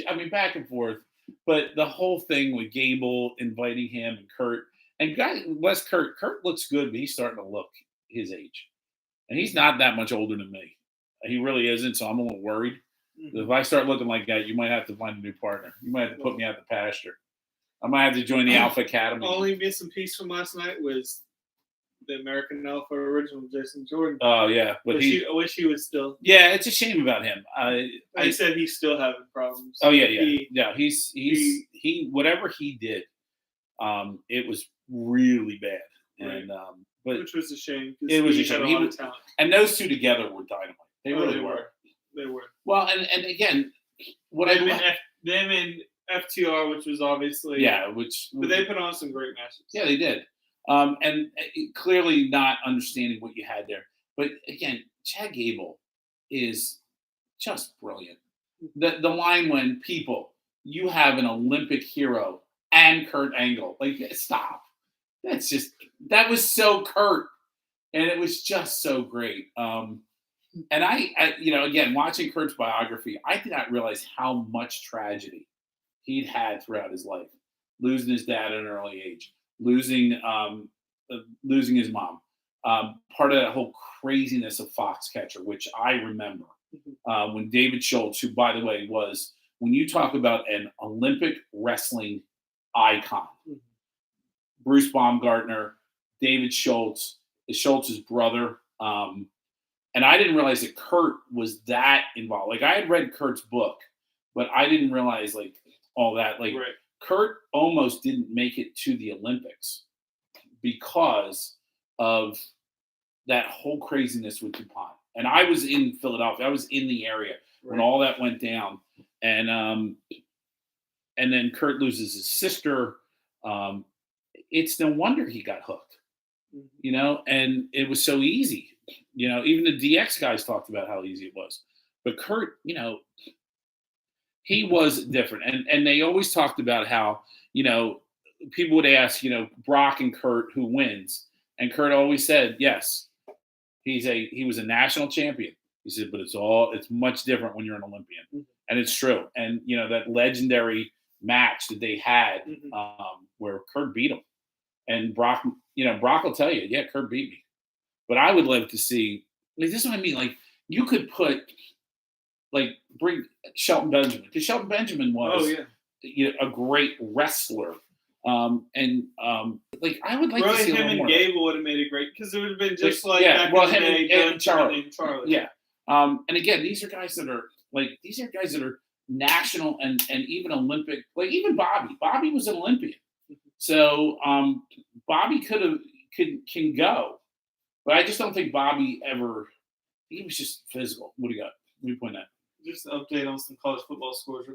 I mean, back and forth. But the whole thing with Gable inviting him and Kurt, and Kurt looks good, but he's starting to look his age. And he's not that much older than me. He really isn't, so I'm a little worried. If I start looking like that, you might have to find a new partner. You might have to put me out the pasture. I might have to join the Alpha Academy. Only missing piece from last night was the American Alpha original Jason Jordan. Oh yeah, but I wish he was still. Yeah, it's a shame about him. I said he's still having problems. Oh yeah. He whatever he did, it was really bad, and which was a shame. It was a shame. And those two together were dynamite. They really were. They were. Well, and again, them and FTR, which was obviously but they put on some great matches. Yeah, they did. And clearly not understanding what you had there. But again, Chad Gable is just brilliant. The line when you have an Olympic hero and Kurt Angle, like stop. That was so Kurt, and it was just so great. And I, you know, again, watching Kurt's biography, I did not realize how much tragedy he'd had throughout his life. Losing his dad at an early age, losing his mom. Part of that whole craziness of Foxcatcher, which I remember when David Schultz, who, by the way, was, when you talk about an Olympic wrestling icon, Bruce Baumgartner, David Schultz, Schultz's brother. And I didn't realize that Kurt was that involved. Like, I had read Kurt's book, but I didn't realize, like, all that. Like, Kurt almost didn't make it to the Olympics because of that whole craziness with DuPont. And I was in Philadelphia. I was in the area when all that went down. And then Kurt loses his sister. It's no wonder he got hooked, you know, and it was so easy. You know, even the DX guys talked about how easy it was. But Kurt, you know, he was different. And they always talked about how, you know, people would ask, you know, Brock and Kurt, who wins? And Kurt always said, yes, he was a national champion. He said, but it's much different when you're an Olympian. And it's true. And, you know, that legendary match that they had where Kurt beat him. And Brock, Brock will tell you, yeah, Kurt beat me. But I would love to see, this is what I mean. Like, you could bring Shelton Benjamin, because Shelton Benjamin was a great wrestler. I would like to see him and Gable would have made it great, because it would have been just back in the day, and Charlie. Yeah. And again, these are guys that are national and even Olympic. Like, even Bobby. Bobby was an Olympian. So Bobby can go. But I just don't think Bobby ever. He was just physical. What do you got? Let me point that. Just an update on some college football scores.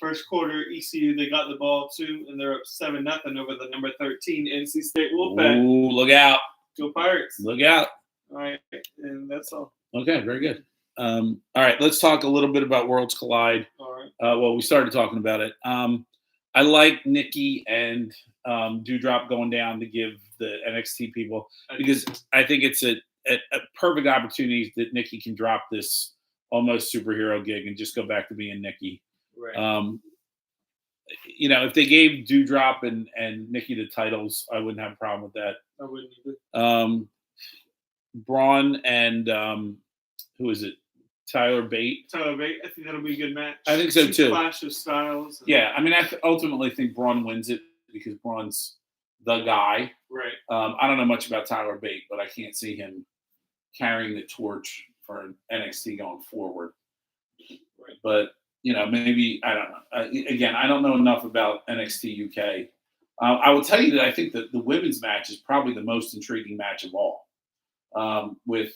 First quarter, ECU, they got the ball too, and they're up 7-0 over the number 13 NC State Wolfpack. Ooh, look out! Go Pirates! Look out! All right, and that's all. Okay, very good. All right, let's talk a little bit about Worlds Collide. All right. Well, we started talking about it. I like Nikki and Dewdrop going down to give the NXT people, because I think it's a perfect opportunity that Nikki can drop this almost superhero gig and just go back to being Nikki. Right. If they gave Dewdrop and Nikki the titles, I wouldn't have a problem with that. I wouldn't either. Braun and who is it? Tyler Bate. I think that'll be a good match. I think so too. Clash of styles. Yeah, I mean, I ultimately think Braun wins it, because Braun's the guy. Right. I don't know much about Tyler Bate, but I can't see him carrying the torch for NXT going forward. Right. But maybe, I don't know. Again, I don't know enough about NXT UK. I will tell you that I think that the women's match is probably the most intriguing match of all. With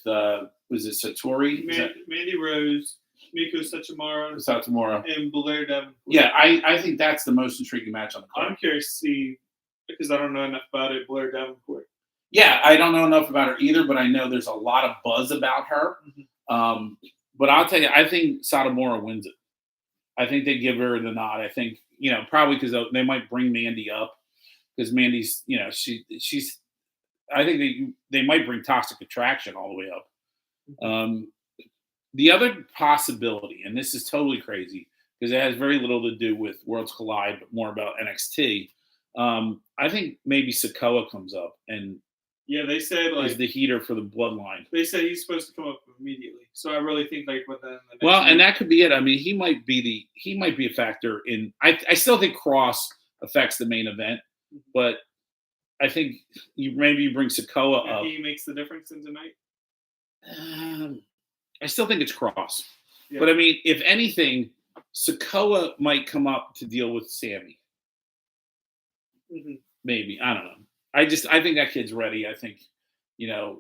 was it Satori? Mandy Rose, Miko Satomura, and Blair Davenport. Yeah, I think that's the most intriguing match on the card. I'm curious to see, because I don't know enough about it, Blair Davenport. Yeah, I don't know enough about her either, but I know there's a lot of buzz about her. But I'll tell you, I think Satomura wins it. I think they give her the nod. I think, probably because they might bring Mandy up, because Mandy's, she's. I think they might bring Toxic Attraction all the way up. The other possibility, and this is totally crazy because it has very little to do with Worlds Collide, but more about NXT. I think maybe Sikoa comes up and they said is the heater for the bloodline. They said he's supposed to come up immediately, so I really think within the next and that could be it. I mean, he might be a factor in. I still think Cross affects the main event, but I think you bring Sikoa up. He makes the difference in tonight. I still think it's Cross, but I mean, if anything, Sikoa might come up to deal with Sammy. Maybe, I don't know. I think that kid's ready. I think,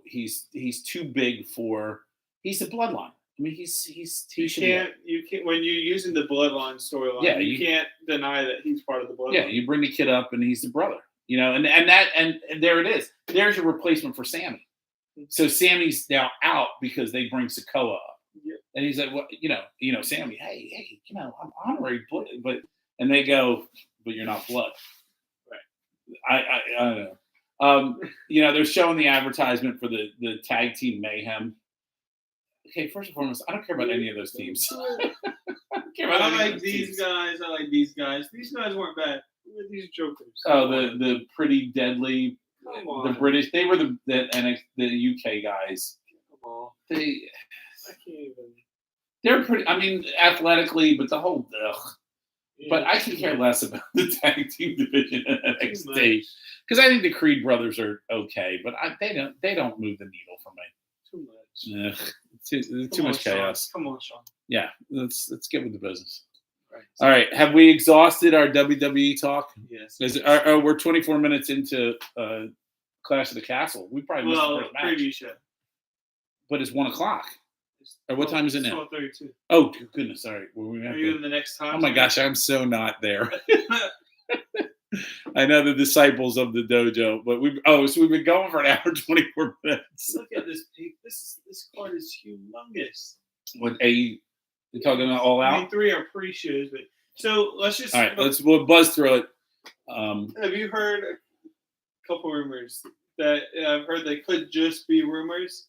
he's too big for. He's the bloodline. I mean, he should. You can't when you're using the bloodline storyline. Yeah, you can't deny that he's part of the bloodline. Yeah, you bring the kid up, and he's the brother. And there it is. There's your replacement for Sammy. So Sammy's now out because they bring Sikoa up, and he's like, well, Sammy, hey, I'm honorary blood, and they go, but you're not blood. Right. I don't know. They're showing the advertisement for the tag team Mayhem. Okay, first and foremost, I don't care about any of those teams. I like these guys. These guys weren't bad. These jokers. Oh, the pretty deadly. The British. They were the UK guys. Come on. I can't even. They're pretty. I mean, athletically, but the whole. But I can care less about the tag team division in NXT because I think the Creed brothers are okay, but they don't move the needle for me. Too much. Too much chaos. Come on, Sean. Yeah, let's get with the business. Right. All right. Have we exhausted our WWE talk? Yes. We're 24 minutes into Clash of the Castle. We probably missed the first match. Preview show. But it's 1:00. Or what time is it now? 12:32. Oh goodness! All right. Are you in the next time? Oh my gosh! I'm so not there. I know the disciples of the dojo, but so we've been going for an hour and 24 minutes. Look at this. This card is humongous. What you're talking about All Out? 3 are pre-shows, but so let's just. All right, we'll buzz through it. Have you heard a couple rumors that I've heard they could just be rumors?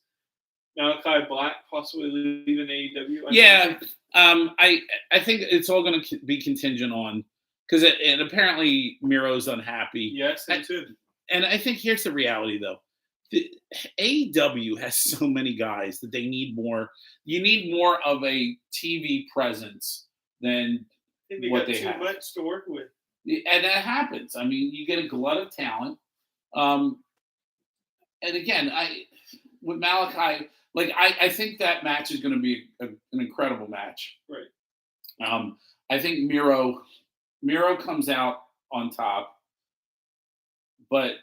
Malachi Black possibly leaving AEW. Yeah, I think it's all going to be contingent on because and apparently Miro's unhappy. Yes, and too. And I think here's the reality, though. The AEW has so many guys that they need more. You need more of a TV presence than what they have. Too much to work with. And that happens. I mean, you get a glut of talent. And again, with Malachi, like I think that match is going to be an incredible match. Right. I think Miro comes out on top, but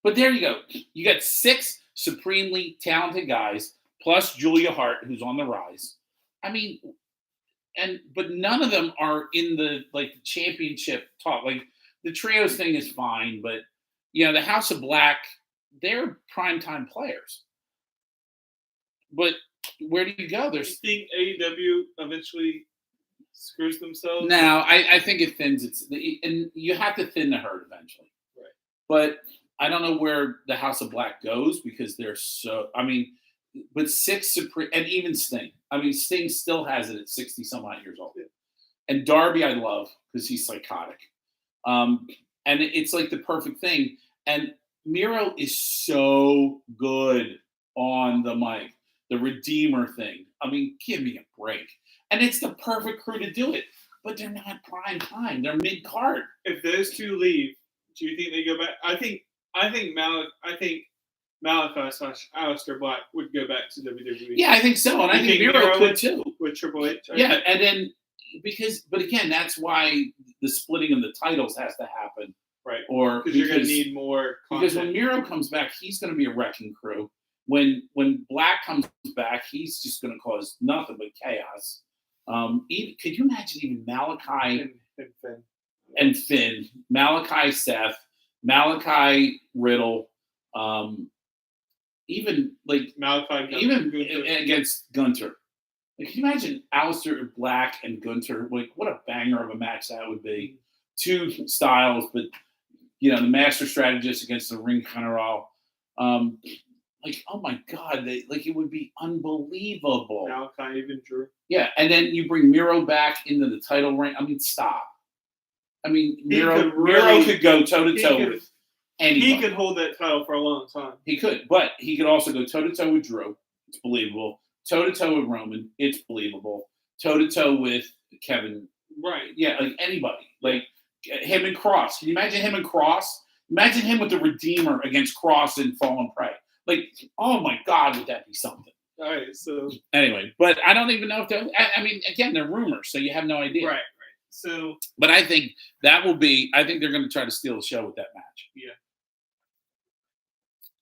but there you go. You got 6 supremely talented guys plus Julia Hart, who's on the rise. I mean, but none of them are in the championship talk. Like the trios thing is fine, but the House of Black, they're primetime players. But where do you go? You think AEW eventually screws themselves? No, I think it thins. And you have to thin the herd eventually. Right. But I don't know where the House of Black goes because they're so. I mean, but 6 supreme, and even Sting. I mean, Sting still has it at 60 some odd years old. And Darby, I love because he's psychotic. And it's like the perfect thing. And Miro is so good on the mic, the Redeemer thing. I mean, give me a break. And it's the perfect crew to do it. But they're not prime time. They're mid card. If those two leave, do you think they go back? I think Malachi / Aleister Black would go back to WWE. Yeah, I think so. And I think Miro could too. With Triple H. Yeah, and then but again, that's why the splitting of the titles has to happen. Right. Or because you're going to need more content. Because when Miro comes back, he's going to be a wrecking crew. When Black comes back, he's just going to cause nothing but chaos. Could you imagine even Malachi and Finn, Malachi Seth, Malachi Riddle, even like Malachi, even against Gunter. Like, can you imagine Aleister Black and Gunter? Like, what a banger of a match that would be. 2 styles, but the master strategist against the ring general. Like, oh my God, it would be unbelievable. Malachi, even Drew. Yeah, and then you bring Miro back into the title ring. I mean, stop. I mean, Miro could go toe-to-toe with anybody. He could hold that title for a long time. He could, but he could also go toe-to-toe with Drew. It's believable. Toe-to-toe with Roman. It's believable. Toe-to-toe with Kevin. Right. Yeah, like anybody. Like him and Cross. Can you imagine him and Cross? Imagine him with the Redeemer against Cross and Fallen Prey. Like, oh my God, would that be something? All right, so. Anyway, but I don't even know if they're. I mean, again, they're rumors, so you have no idea. Right. So. But I think that will be. I think they're going to try to steal the show with that match. Yeah.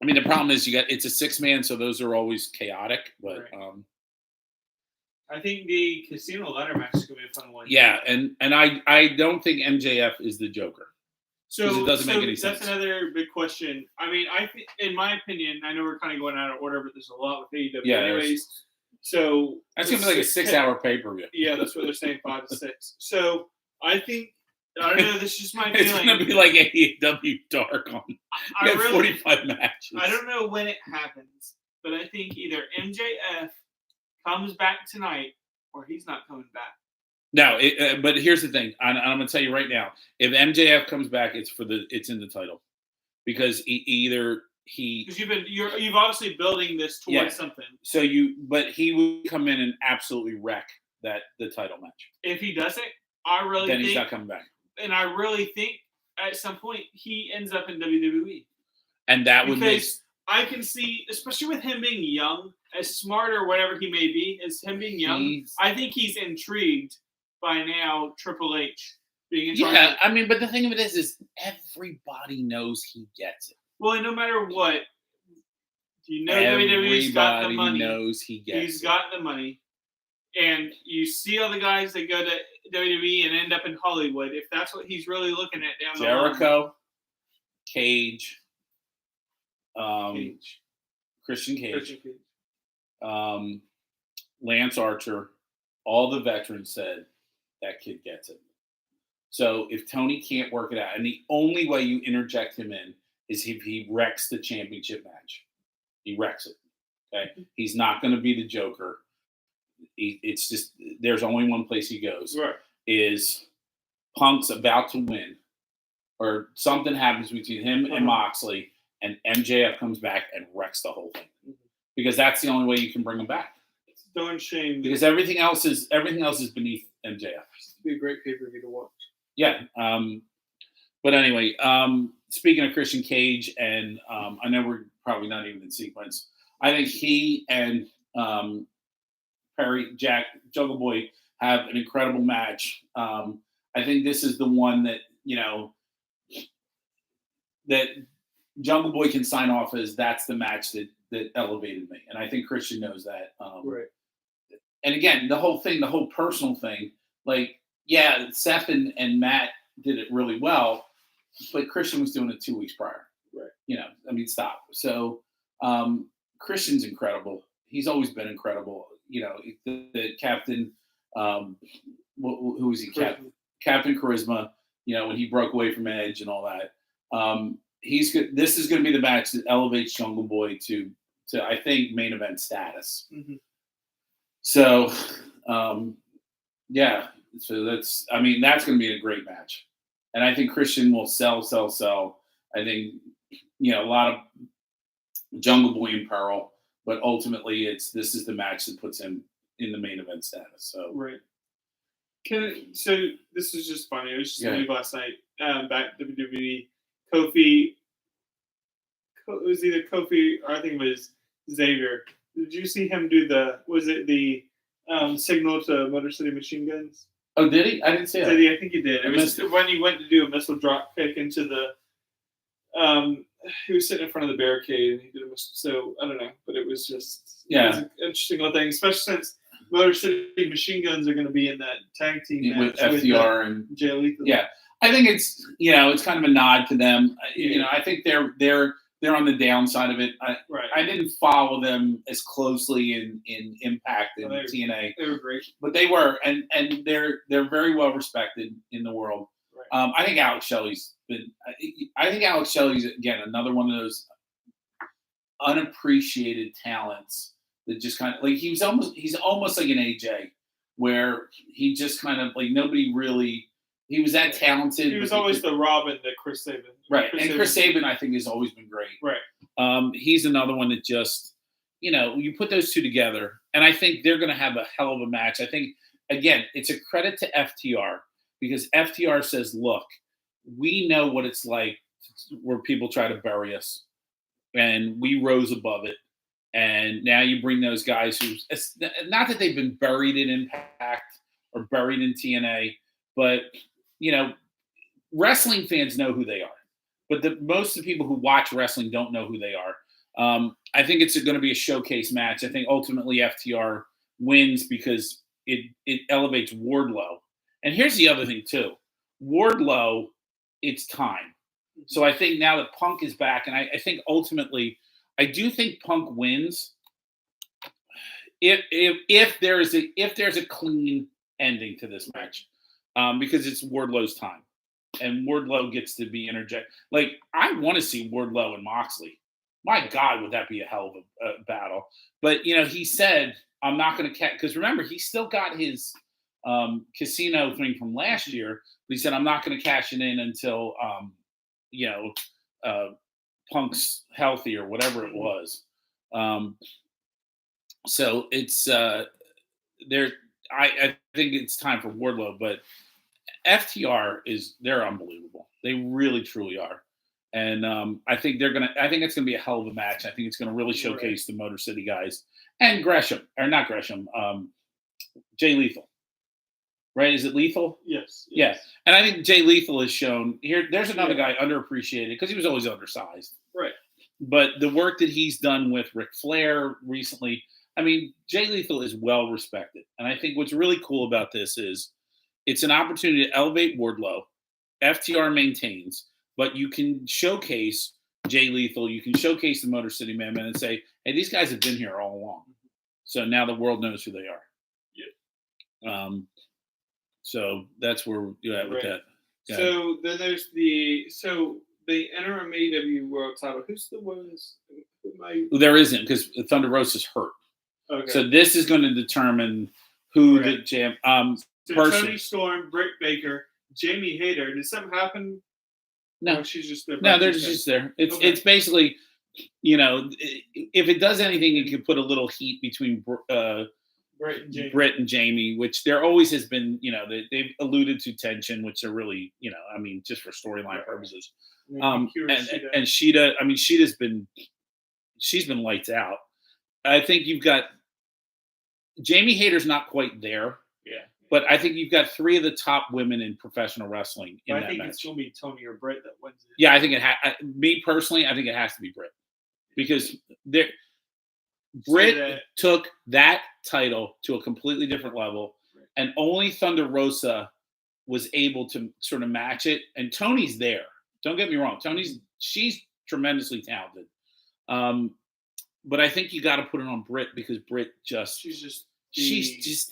I mean, the problem is it's a 6-man, so those are always chaotic. But right. I think the casino ladder match is going to be a fun one. Yeah, and I don't think MJF is the Joker. So it doesn't make any sense. That's another big question. I mean, in my opinion, I know we're kind of going out of order, but there's a lot with AEW. Yeah, anyways. So that's going to be like a 6-hour pay-per-view. Yeah, that's what they're saying, 5 to 6. So I think. I don't know. This is just my feeling. It's going to be like AEW Dark on. You have 45 matches. I don't know when it happens, but I think either MJF comes back tonight or he's not coming back. No, but here's the thing. I'm going to tell you right now. If MJF comes back, it's in the title, because because you've obviously building this towards something. So but he would come in and absolutely wreck the title match. If he doesn't, I really think he's not coming back. And I really think at some point he ends up in WWE. And that would make. I can see, especially with him being young, as smart or whatever he may be, as him being young, I think he's intrigued by now Triple H being in charge. Yeah, I mean, but the thing of it is everybody knows he gets it. Well, and no matter what, WWE's got the money. Everybody knows he gets it. He's got the money. And you see all the guys that go to WWE and end up in Hollywood, if that's what he's really looking at down the line. Jericho, Cage. Christian Cage. Lance Archer, all the veterans said that kid gets it. So if Tony can't work it out, and the only way you interject him in is if he wrecks the championship match. He wrecks it. Okay, he's not going to be the Joker. it's just there's only one place he goes. Right. Is Punk's about to win, or something happens between him and Moxley, and MJF comes back and wrecks the whole thing, because that's the only way you can bring him back. It's a darn shame, because everything else is beneath MJF. It'd be a great pay-per-view to watch. Yeah. But anyway, speaking of Christian Cage, and I know we're probably not even in sequence. I think he and Jungle Boy have an incredible match. I think this is the one that that Jungle Boy can sign off as that's the match that elevated me, and I think Christian knows that. Right. And again, the whole personal thing, like, yeah, Seth and Matt did it really well, but Christian was doing it 2 weeks prior. Right. Stop. So Christian's incredible. He's always been incredible. The captain, who was he? Captain Charisma. When he broke away from Edge and all that. He's good. This is going to be the match that elevates Jungle Boy to I think main event status. Mm-hmm. So, yeah. So that's going to be a great match, and I think Christian will sell. I think a lot of Jungle Boy in peril, but ultimately this is the match that puts him in the main event status. So right. So this is just funny. It was just funny last night. Back to WWE, Kofi. It was either Kofi or I think it was Xavier. Did you see him do the signal to Motor City Machine Guns? Oh, did he? I didn't see that. I think he did. It was when he went to do a missile drop kick into the. He was sitting in front of the barricade and he did a missile. So I don't know, but it was just it was an interesting little thing, especially since Motor City Machine Guns are going to be in that tag team with FTR and Jay Lethal. Yeah, I think it's it's kind of a nod to them. I think they're on the downside of it. I didn't follow them as closely in Impact and TNA. They were great, but they were, and they're very well respected in the world. Right. I think Alex Shelley's again another one of those unappreciated talents that just kind of like he's almost like an AJ, where he just kind of like nobody really. He was that talented. He was always the Robin that Chris Sabin. Right. Chris Sabin, I think, has always been great. Right. He's another one that just, you put those two together, and I think they're going to have a hell of a match. I think, again, it's a credit to FTR, because FTR says, look, we know what it's like where people try to bury us, and we rose above it. And now you bring those guys who, not that they've been buried in Impact or buried in TNA, but wrestling fans know who they are, but most of the people who watch wrestling don't know who they are. I think it's going to be a showcase match. I think ultimately FTR wins because it elevates Wardlow. And here's the other thing too. Wardlow, it's time. So I think now that Punk is back, and I think ultimately, I do think Punk wins if there's a clean ending to this match. Because it's Wardlow's time, and Wardlow gets to be interjected. Like, I want to see Wardlow and Moxley. My God, would that be a hell of a battle? But he said, "I'm not going to catch," because remember, he still got his casino thing from last year. But he said, "I'm not going to cash it in until Punk's healthy or whatever it was." So it's there. I think it's time for Wardlow, but FTR they're unbelievable. They really truly are. And I think it's gonna be a hell of a match. I think it's gonna really showcase the Motor City guys and Jay Lethal. Right? Is it Lethal? Yes. Yeah. And I think Jay Lethal has shown there's another guy underappreciated because he was always undersized. Right. But the work that he's done with Ric Flair recently, Jay Lethal is well respected. And I think what's really cool about this is it's an opportunity to elevate Wardlow. FTR maintains, but you can showcase Jay Lethal. You can showcase the Motor City Men and say, hey, these guys have been here all along. So now the world knows who they are. Yeah. So that's where you're at with that. Yeah. So then there's the interim AEW World Title. Who's the ones? There isn't, because Thunder Rosa's hurt. Okay. So this is going to determine who the champ. So person. Toni Storm, Britt Baker, Jamie Hayter. Did something happen? No, she's just there. No, they're just there. It's basically, if it does anything, it could put a little heat between Britt and Jamie, which there always has been. They've alluded to tension, which are really, just for storyline purposes. And Sheeta, she's been lights out. I think you've got Jamie Hayter's not quite there. Yeah. But I think you've got 3 of the top women in professional wrestling in that match. I think it's going to be Toni or Britt that wins it. Yeah, I think me personally, I think it has to be Britt. Because Britt took that title to a completely different level. Right. And only Thunder Rosa was able to sort of match it. And Toni's there. Don't get me wrong. She's tremendously talented. But I think you got to put it on Britt because Britt she's just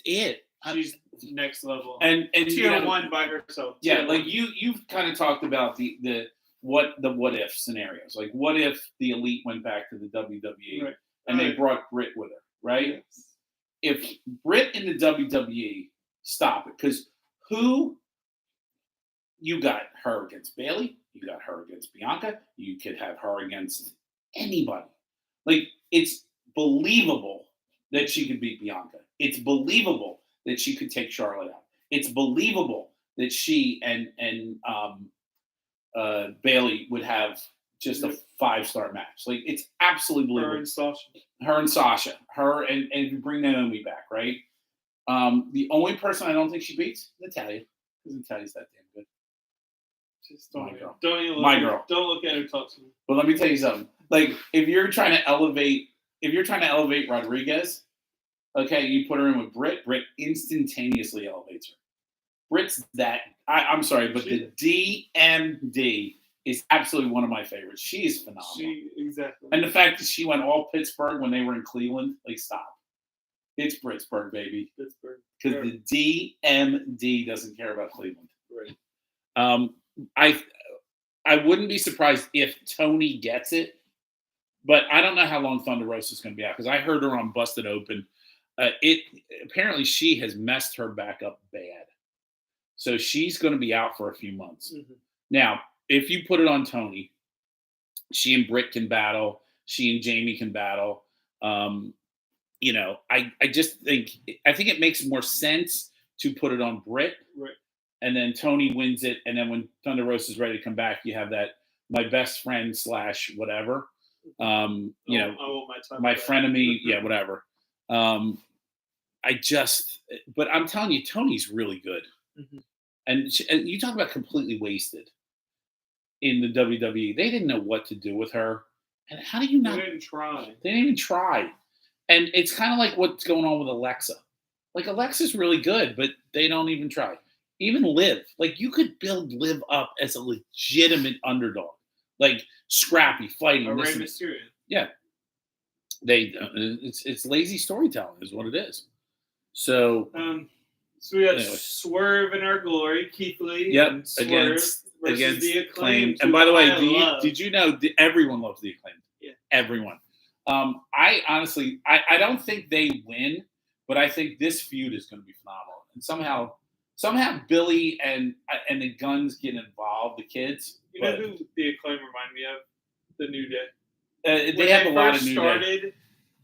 it. She's next level. And tier 1 by herself. Yeah, like you've kind of talked about the what if scenarios. Like what if the Elite went back to the WWE and they brought Britt with her, right? Yes. If Britt in the WWE, stop it. Because you got her against Bayley, you got her against Bianca, you could have her against anybody. Like it's believable that she could beat Bianca. It's believable that she could take Charlotte out. It's believable that she and Bayley would have just a 5-star match. Like it's absolutely believable. Her and Sasha. Her and if you bring Naomi back, right? The only person I don't think she beats, Natalya. Because Natalya's that damn good. Just don't girl. Don't even my girl. Don't look at her. Talk to me. But let me tell you something. Like if you're trying to elevate Rodriguez. Okay, you put her in with Britt. Britt instantaneously elevates her. Britt's that. I'm sorry, but the DMD is absolutely one of my favorites. She is phenomenal. Exactly. And the fact that she went all Pittsburgh when they were in Cleveland, like stop. It's Pittsburgh, baby. Pittsburgh. Because the DMD doesn't care about Cleveland. Right. I wouldn't be surprised if Toni gets it, but I don't know how long Thunder Rosa is going to be out because I heard her on Busted Open. Apparently she has messed her back up bad. So she's going to be out for a few months. Mm-hmm. Now, if you put it on Toni, she and Britt can battle. She and Jamie can battle. I just think it makes more sense to put it on Britt. Right. And then Toni wins it. And then when Thunder Rosa is ready to come back, you have that my best friend / whatever. My frenemy. Yeah, whatever. But I'm telling you, Toni's really good. Mm-hmm. And you talk about completely wasted in the WWE. They didn't know what to do with her. And how do you not? They didn't try. They didn't even try. And it's kind of like what's going on with Alexa. Like Alexa's really good, but they don't even try. Even Liv. Like you could build Liv up as a legitimate underdog. Like scrappy, fighting. Or Rey Mysterio. Yeah. It's lazy storytelling is what it is. So we got Swerve in Our Glory, Keith Lee. Yep, against the Acclaimed. And by the way, did you know everyone loves the Acclaimed? Yeah, everyone. I honestly, I don't think they win, but I think this feud is going to be phenomenal. And somehow Billy and the Guns get involved, the kids. You know who the Acclaimed remind me of? The New Day. They have a lot of New Day.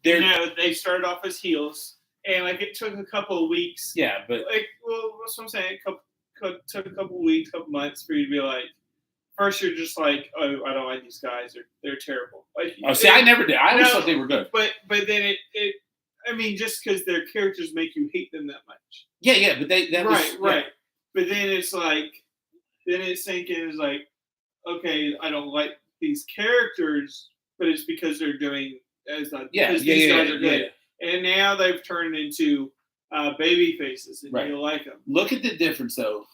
They started off as heels. And it took a couple of weeks. Yeah, but that's what I'm saying. Took a couple of weeks, couple months for you to be like. First, you're just like, oh, I don't like these guys. They're terrible. I never did. I always thought they were good. But then just because their characters make you hate them that much. Yeah, but right. But then it's sinking is like, okay, I don't like these characters, but it's because they're doing as not. These guys are good. Yeah. And now they've turned into baby faces, and you like them. Look at the difference, though.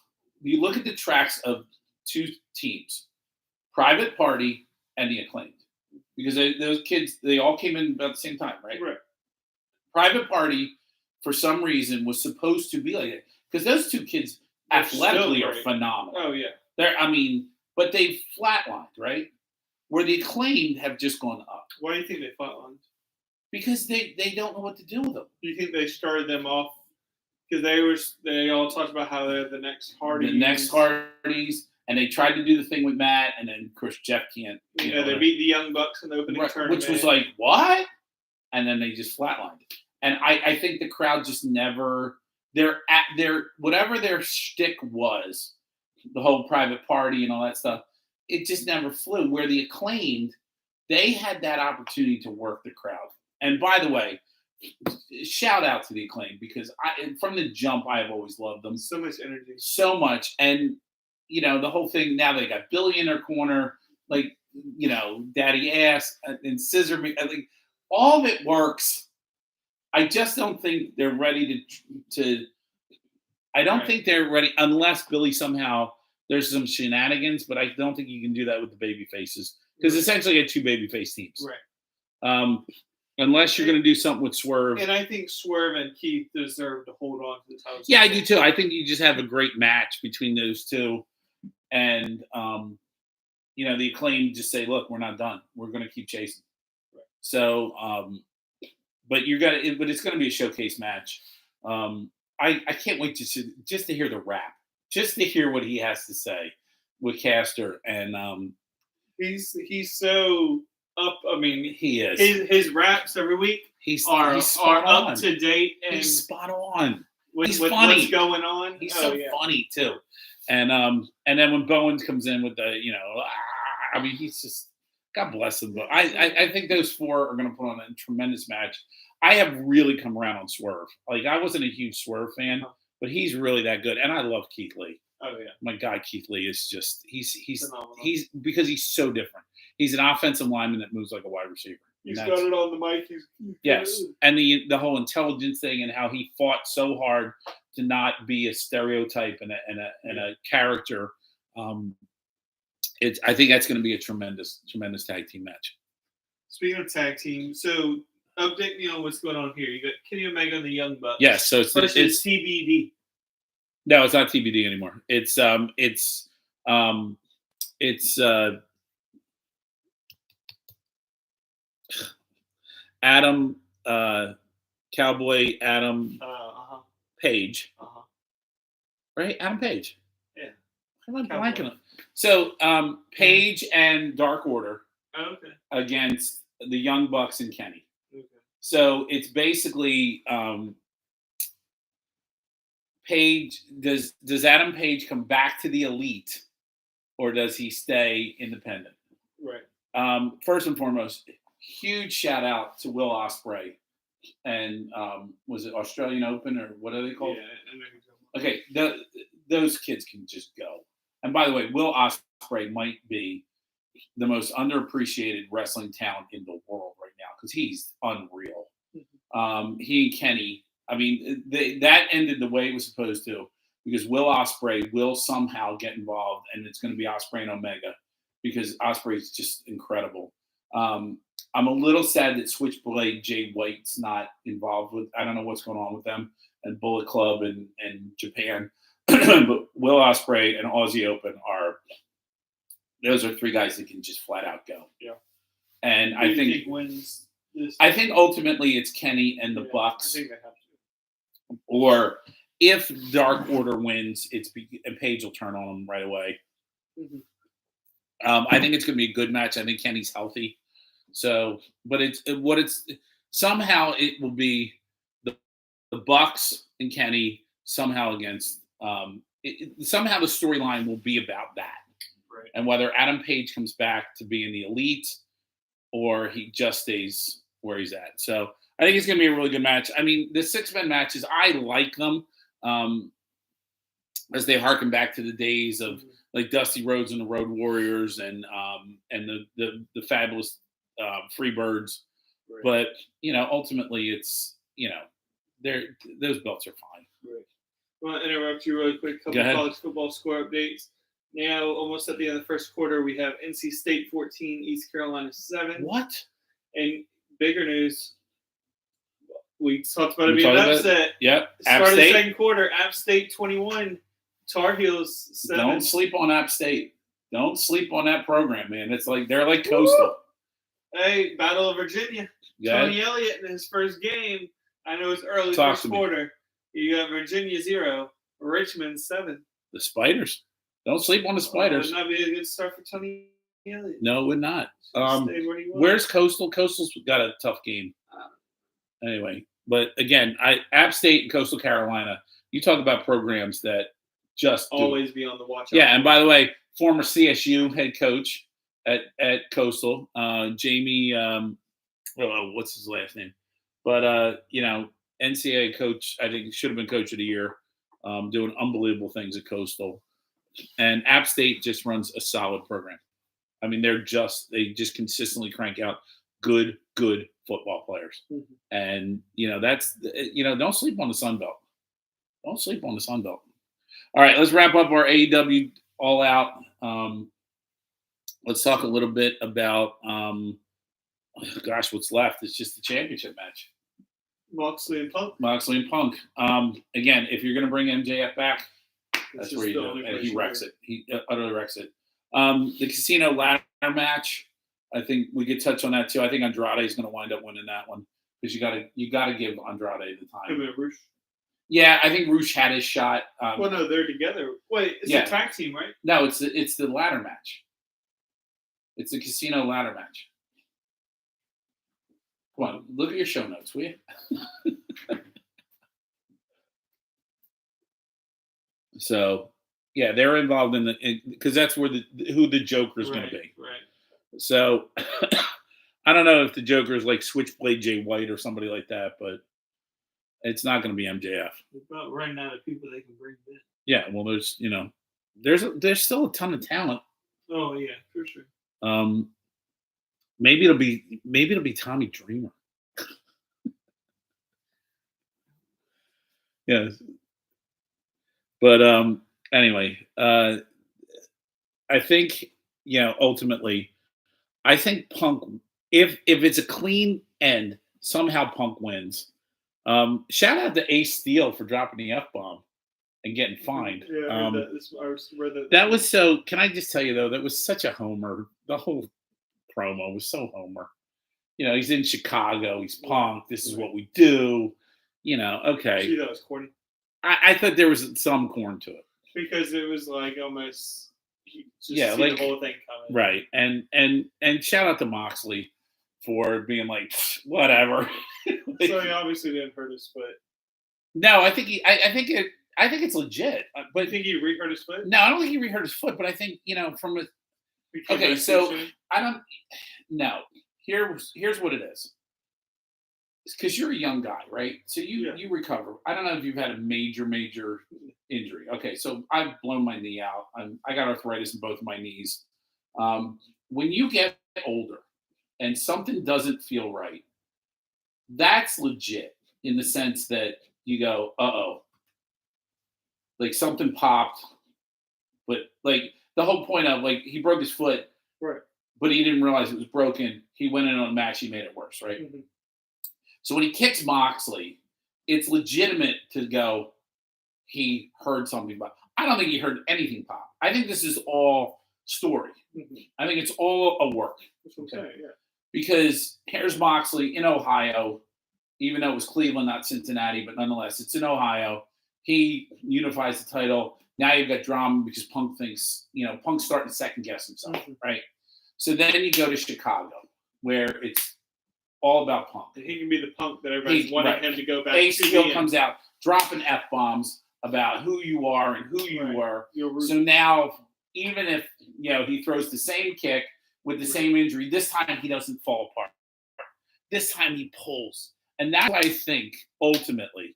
You look at the tracks of 2 teams, Private Party and the Acclaimed. Because those kids, they all came in about the same time, right? Right. Private Party, for some reason, was supposed to be like it. Because those 2 kids athletically are phenomenal. Oh, yeah. But they flatlined, right? Where the Acclaimed have just gone up. Why do you think they flatlined? Because they don't know what to do with them. Do you think they started them off because they all talked about how they're the next Hardys? The next Hardys, and they tried to do the thing with Matt, and then of course Jeff can't. They beat the Young Bucks in the opening tournament, which was like what? And then they just flatlined it. And I think the crowd just never. They're whatever their shtick was, the whole private party and all that stuff. It just never flew. Where the Acclaimed, they had that opportunity to work the crowd. And by the way, shout out to the Acclaimed because from the jump I have always loved them. So much energy. So much. And, the whole thing, now they got Billy in their corner, like, Daddy Ass and Scissor. Like, all of it works. I just don't think they're ready to I don't think they're ready unless Billy somehow there's some shenanigans, but I don't think you can do that with the baby faces because essentially you had two baby face teams. Right. Unless you're going to do something with Swerve. And I think Swerve and Keith deserve to hold on to the title. Yeah, I do too. I think you just have a great match between those two. And, the Acclaimed just say, look, we're not done. We're going to keep chasing. Right. So, but it's going to be a showcase match. I can't wait just to hear the rap, just to hear what he has to say with Caster. And he's so up. I mean, he is. His raps every week are up to date and he's spot on. With funny. What's going on? He's funny too. And then when Bowens comes in with the he's just God bless him. But I think those four are going to put on a tremendous match. I have really come around on Swerve. Like I wasn't a huge Swerve fan, but he's really that good. And I love Keith Lee. Oh yeah, my God, Keith Lee is just he's phenomenal. He's because he's so different. He's an offensive lineman that moves like a wide receiver. He's got it on the mic. Yes, and the whole intelligence thing and how he fought so hard to not be a stereotype and a character. I think that's going to be a tremendous tag team match. Speaking of tag team, so update me on what's going on here. You got Kenny Omega and the Young Bucks. Yes, so it's TBD. No, it's not TBD anymore. It's Adam Cowboy Adam Page. Right? Adam Page. Yeah. Am I blanking on? So Page and Dark Order against the Young Bucks and Kenny. Okay. So it's basically Page does Adam Page come back to the Elite or does he stay independent? Right. First and foremost, huge shout out to Will Ospreay and was it Australian Open or what are they called? Yeah. Okay, those kids can just go. And by the way, Will Ospreay might be the most underappreciated wrestling talent in the world right now because he's unreal. He and Kenny, I mean, that ended the way it was supposed to because Will Ospreay will somehow get involved, and it's going to be Ospreay and Omega because Ospreay is just incredible. I'm a little sad that Switchblade Jay White's not involved with. I don't know what's going on with them and Bullet Club and Japan, but Will Ospreay and Aussie Open those are three guys that can just flat out go. Yeah, and I think wins. I think ultimately it's Kenny and the Bucks. I think they have to. Or if Dark Order wins, and Page will turn on them right away. I think it's going to be a good match. I think Kenny's healthy. So, but somehow it will be the Bucks and Kenny somehow against somehow the storyline will be about that. Right. And whether Adam Page comes back to be in the Elite or he just stays where he's at. So I think it's going to be a really good match. I mean, the 6-man matches, I like them as they harken back to the days of like Dusty Rhodes and the Road Warriors and the fabulous Freebirds. Right. But, ultimately it's, those belts are fine. Right. I want to interrupt you really quick. Couple of college football score updates. Now, almost at the end of the first quarter, we have NC State 14, East Carolina 7. What? And bigger news, we talked about it being an upset. Yep. Start of the second quarter, App State 21, Tar Heels 7. Don't sleep on App State. Don't sleep on that program, man. It's like they're like Coastal. Hey, Battle of Virginia. Yeah. Tony Elliott in his first game. I know it's early Talk first quarter. You got Virginia 0, Richmond 7. The Spiders. Don't sleep on the Spiders. Not be a good start for Tony Elliott. No, it would not. Where's Coastal? Coastal's got a tough game. Anyway, but again, App State and Coastal Carolina. You talk about programs that just always be on the watch. Yeah, and by the way, former CSU head coach at Coastal, Jamie. What's his last name? But NCAA coach. I think should have been coach of the year. Doing unbelievable things at Coastal, and App State just runs a solid program. I mean, they just consistently crank out good football players, and that's don't sleep on the Sun Belt. Don't sleep on the Sun Belt. All right, let's wrap up our AEW All Out. Let's talk a little bit about what's left? It's just the championship match. Moxley and Punk. Again, if you're going to bring MJF back, that's where you do it. And he wrecks it. He utterly wrecks it. The Casino ladder match, I think we could touch on that too. I think Andrade is going to wind up winning that one because you got to give Andrade the time. Roosh? Yeah, I think Roosh had his shot. Well, no, they're together. Wait, it's a tag team, right? No, it's the ladder match. It's the Casino ladder match. Come on, look at your show notes, will you? So, yeah, they're involved because that's where who the Joker is going to be. Right. So, I don't know if the Joker is like Switchblade Jay White or somebody like that, but it's not going to be MJF. They're about running out of people they can bring in. Yeah, well, there's still a ton of talent. Oh yeah, for sure. Maybe it'll be Tommy Dreamer. Yes. But anyway, I think ultimately, I think Punk. If it's a clean end, somehow Punk wins. Shout out to Ace Steel for dropping the F-bomb and getting fined. Yeah, I read that. That was so. Can I just tell you though, that was such a homer. The whole promo was so homer. He's in Chicago. He's Punk. This is what we do. Okay. See, that was corny. I thought there was some corn to it because it was like almost like the whole thing coming. Right, and shout out to Moxley for being like whatever. So he obviously didn't hurt his foot. No, I think it's legit. But you think he re-hurt his foot? No, I don't think he re-hurt his foot. But I think from a okay. So I don't. No, here's what it is. Because you're a young guy, right? So you recover. I don't know if you've had a major injury. Okay, so I've blown my knee out. I got arthritis in both of my knees. When you get older and something doesn't feel right, that's legit in the sense that you go, uh-oh. Like something popped. But like the whole point of like he broke his foot, right? But he didn't realize it was broken. He went in on a match. He made it worse, right? Mm-hmm. So when he kicks Moxley, it's legitimate to go, he heard something pop. I don't think he heard anything pop. I think this is all story. Mm-hmm. I think it's all a work. That's what I'm saying, yeah. Because here's Moxley in Ohio, even though it was Cleveland, not Cincinnati, but nonetheless, it's in Ohio. He unifies the title. Now you've got drama because Punk thinks, Punk's starting to second guess himself, right? So then you go to Chicago, where it's all about Punk. He can be the Punk that everybody's wanting him to go back Ace Steel comes out dropping F-bombs about who you are and who you were. So now, even if he throws the same kick with the same injury, this time he doesn't fall apart. This time he pulls. And that's why I think, ultimately,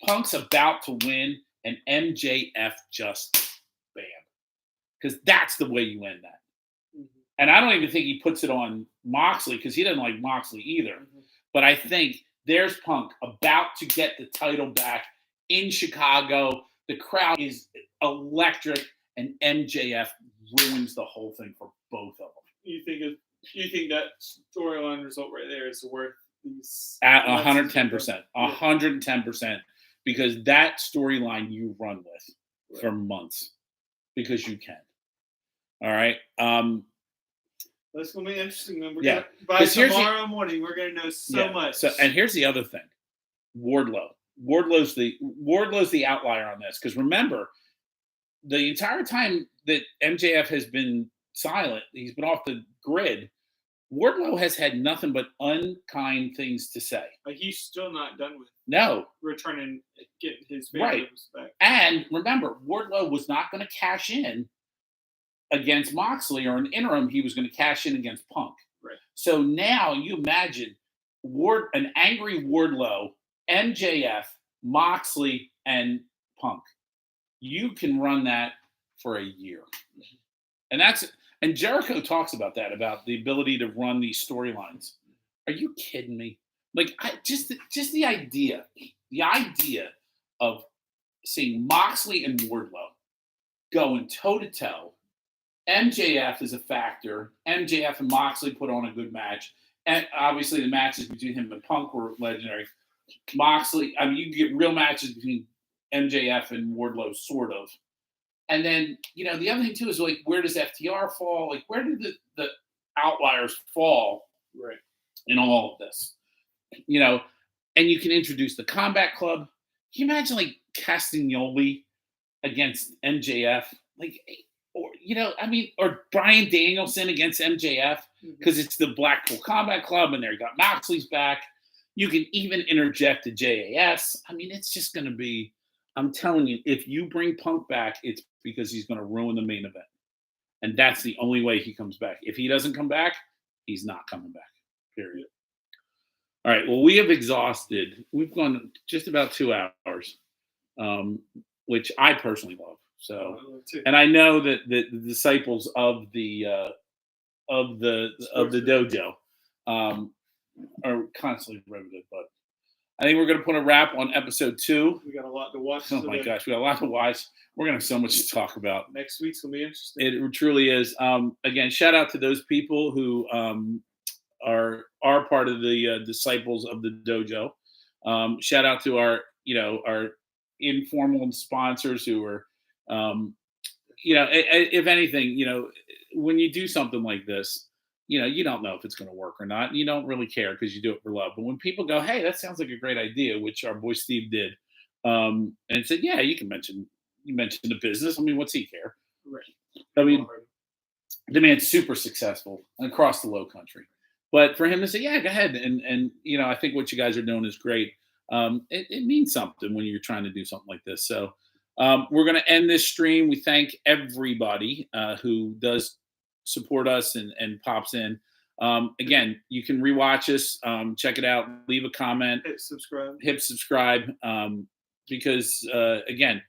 Punk's about to win and MJF just bam. Because that's the way you end that. And I don't even think he puts it on Moxley because he doesn't like Moxley either. Mm-hmm. But I think there's Punk about to get the title back in Chicago. The crowd is electric, and MJF ruins the whole thing for both of them. You think that storyline result right there is worth these? At 110%. 110%. Because that storyline you run with for months. Because you can. All right. That's going to be interesting. Yeah. By tomorrow morning, we're going to know so much. So, and here's the other thing. Wardlow. Wardlow's the outlier on this. Because remember, the entire time that MJF has been silent, he's been off the grid, Wardlow has had nothing but unkind things to say. Like, he's still not done with returning, getting his family back. And remember, Wardlow was not going to cash in against Moxley, or an interim, he was going to cash in against Punk. Right. So now you imagine an angry Wardlow, MJF, Moxley, and Punk. You can run that for a year. And Jericho talks about that, about the ability to run these storylines. Are you kidding me? Like, just the idea of seeing Moxley and Wardlow going toe-to-toe. MJF is a factor. MJF and Moxley put on a good match. And obviously the matches between him and Punk were legendary. Moxley, I mean, you can get real matches between MJF and Wardlow, sort of. And then, the other thing too is, like, where does FTR fall? Like, where do the outliers fall in all of this? And you can introduce the Combat Club. Can you imagine, like, Castagnoli against MJF? Like, or Bryan Danielson against MJF, because it's the Blackpool Combat Club, and they got Moxley's back. You can even interject a JAS. I mean, it's just going to be, I'm telling you, if you bring Punk back, it's because he's going to ruin the main event. And that's the only way he comes back. If he doesn't come back, he's not coming back, period. All right, well, we have exhausted. We've gone just about 2 hours, which I personally love. So, and I know that the disciples of the dojo are constantly riveted. But I think we're going to put a wrap on episode 2. We got a lot to watch. Oh my gosh, we got a lot to watch. We're going to have so much to talk about. Next week's going to be interesting. It truly is. Again, shout out to those people who are part of the disciples of the dojo. Shout out to our informal sponsors who are. If anything, when you do something like this, you don't know if it's going to work or not. You don't really care because you do it for love. But when people go, hey, that sounds like a great idea, which our boy Steve did, and said, yeah, you mentioned the business. I mean, what's he care? Right. I mean, the man's super successful across the low country. But for him to say, yeah, go ahead. And I think what you guys are doing is great. It means something when you're trying to do something like this. So, we're going to end this stream. We thank everybody who does support us and pops in. Again, you can rewatch us, check it out, leave a comment, hit subscribe, because again,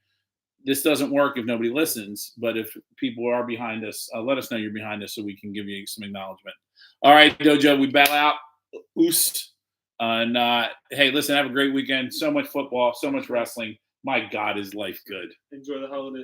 this doesn't work if nobody listens. But if people are behind us, let us know you're behind us so we can give you some acknowledgement. All right, Dojo, we bow out. Oos. And hey, listen, have a great weekend. So much football, so much wrestling. My God, is life good. Enjoy the holiday.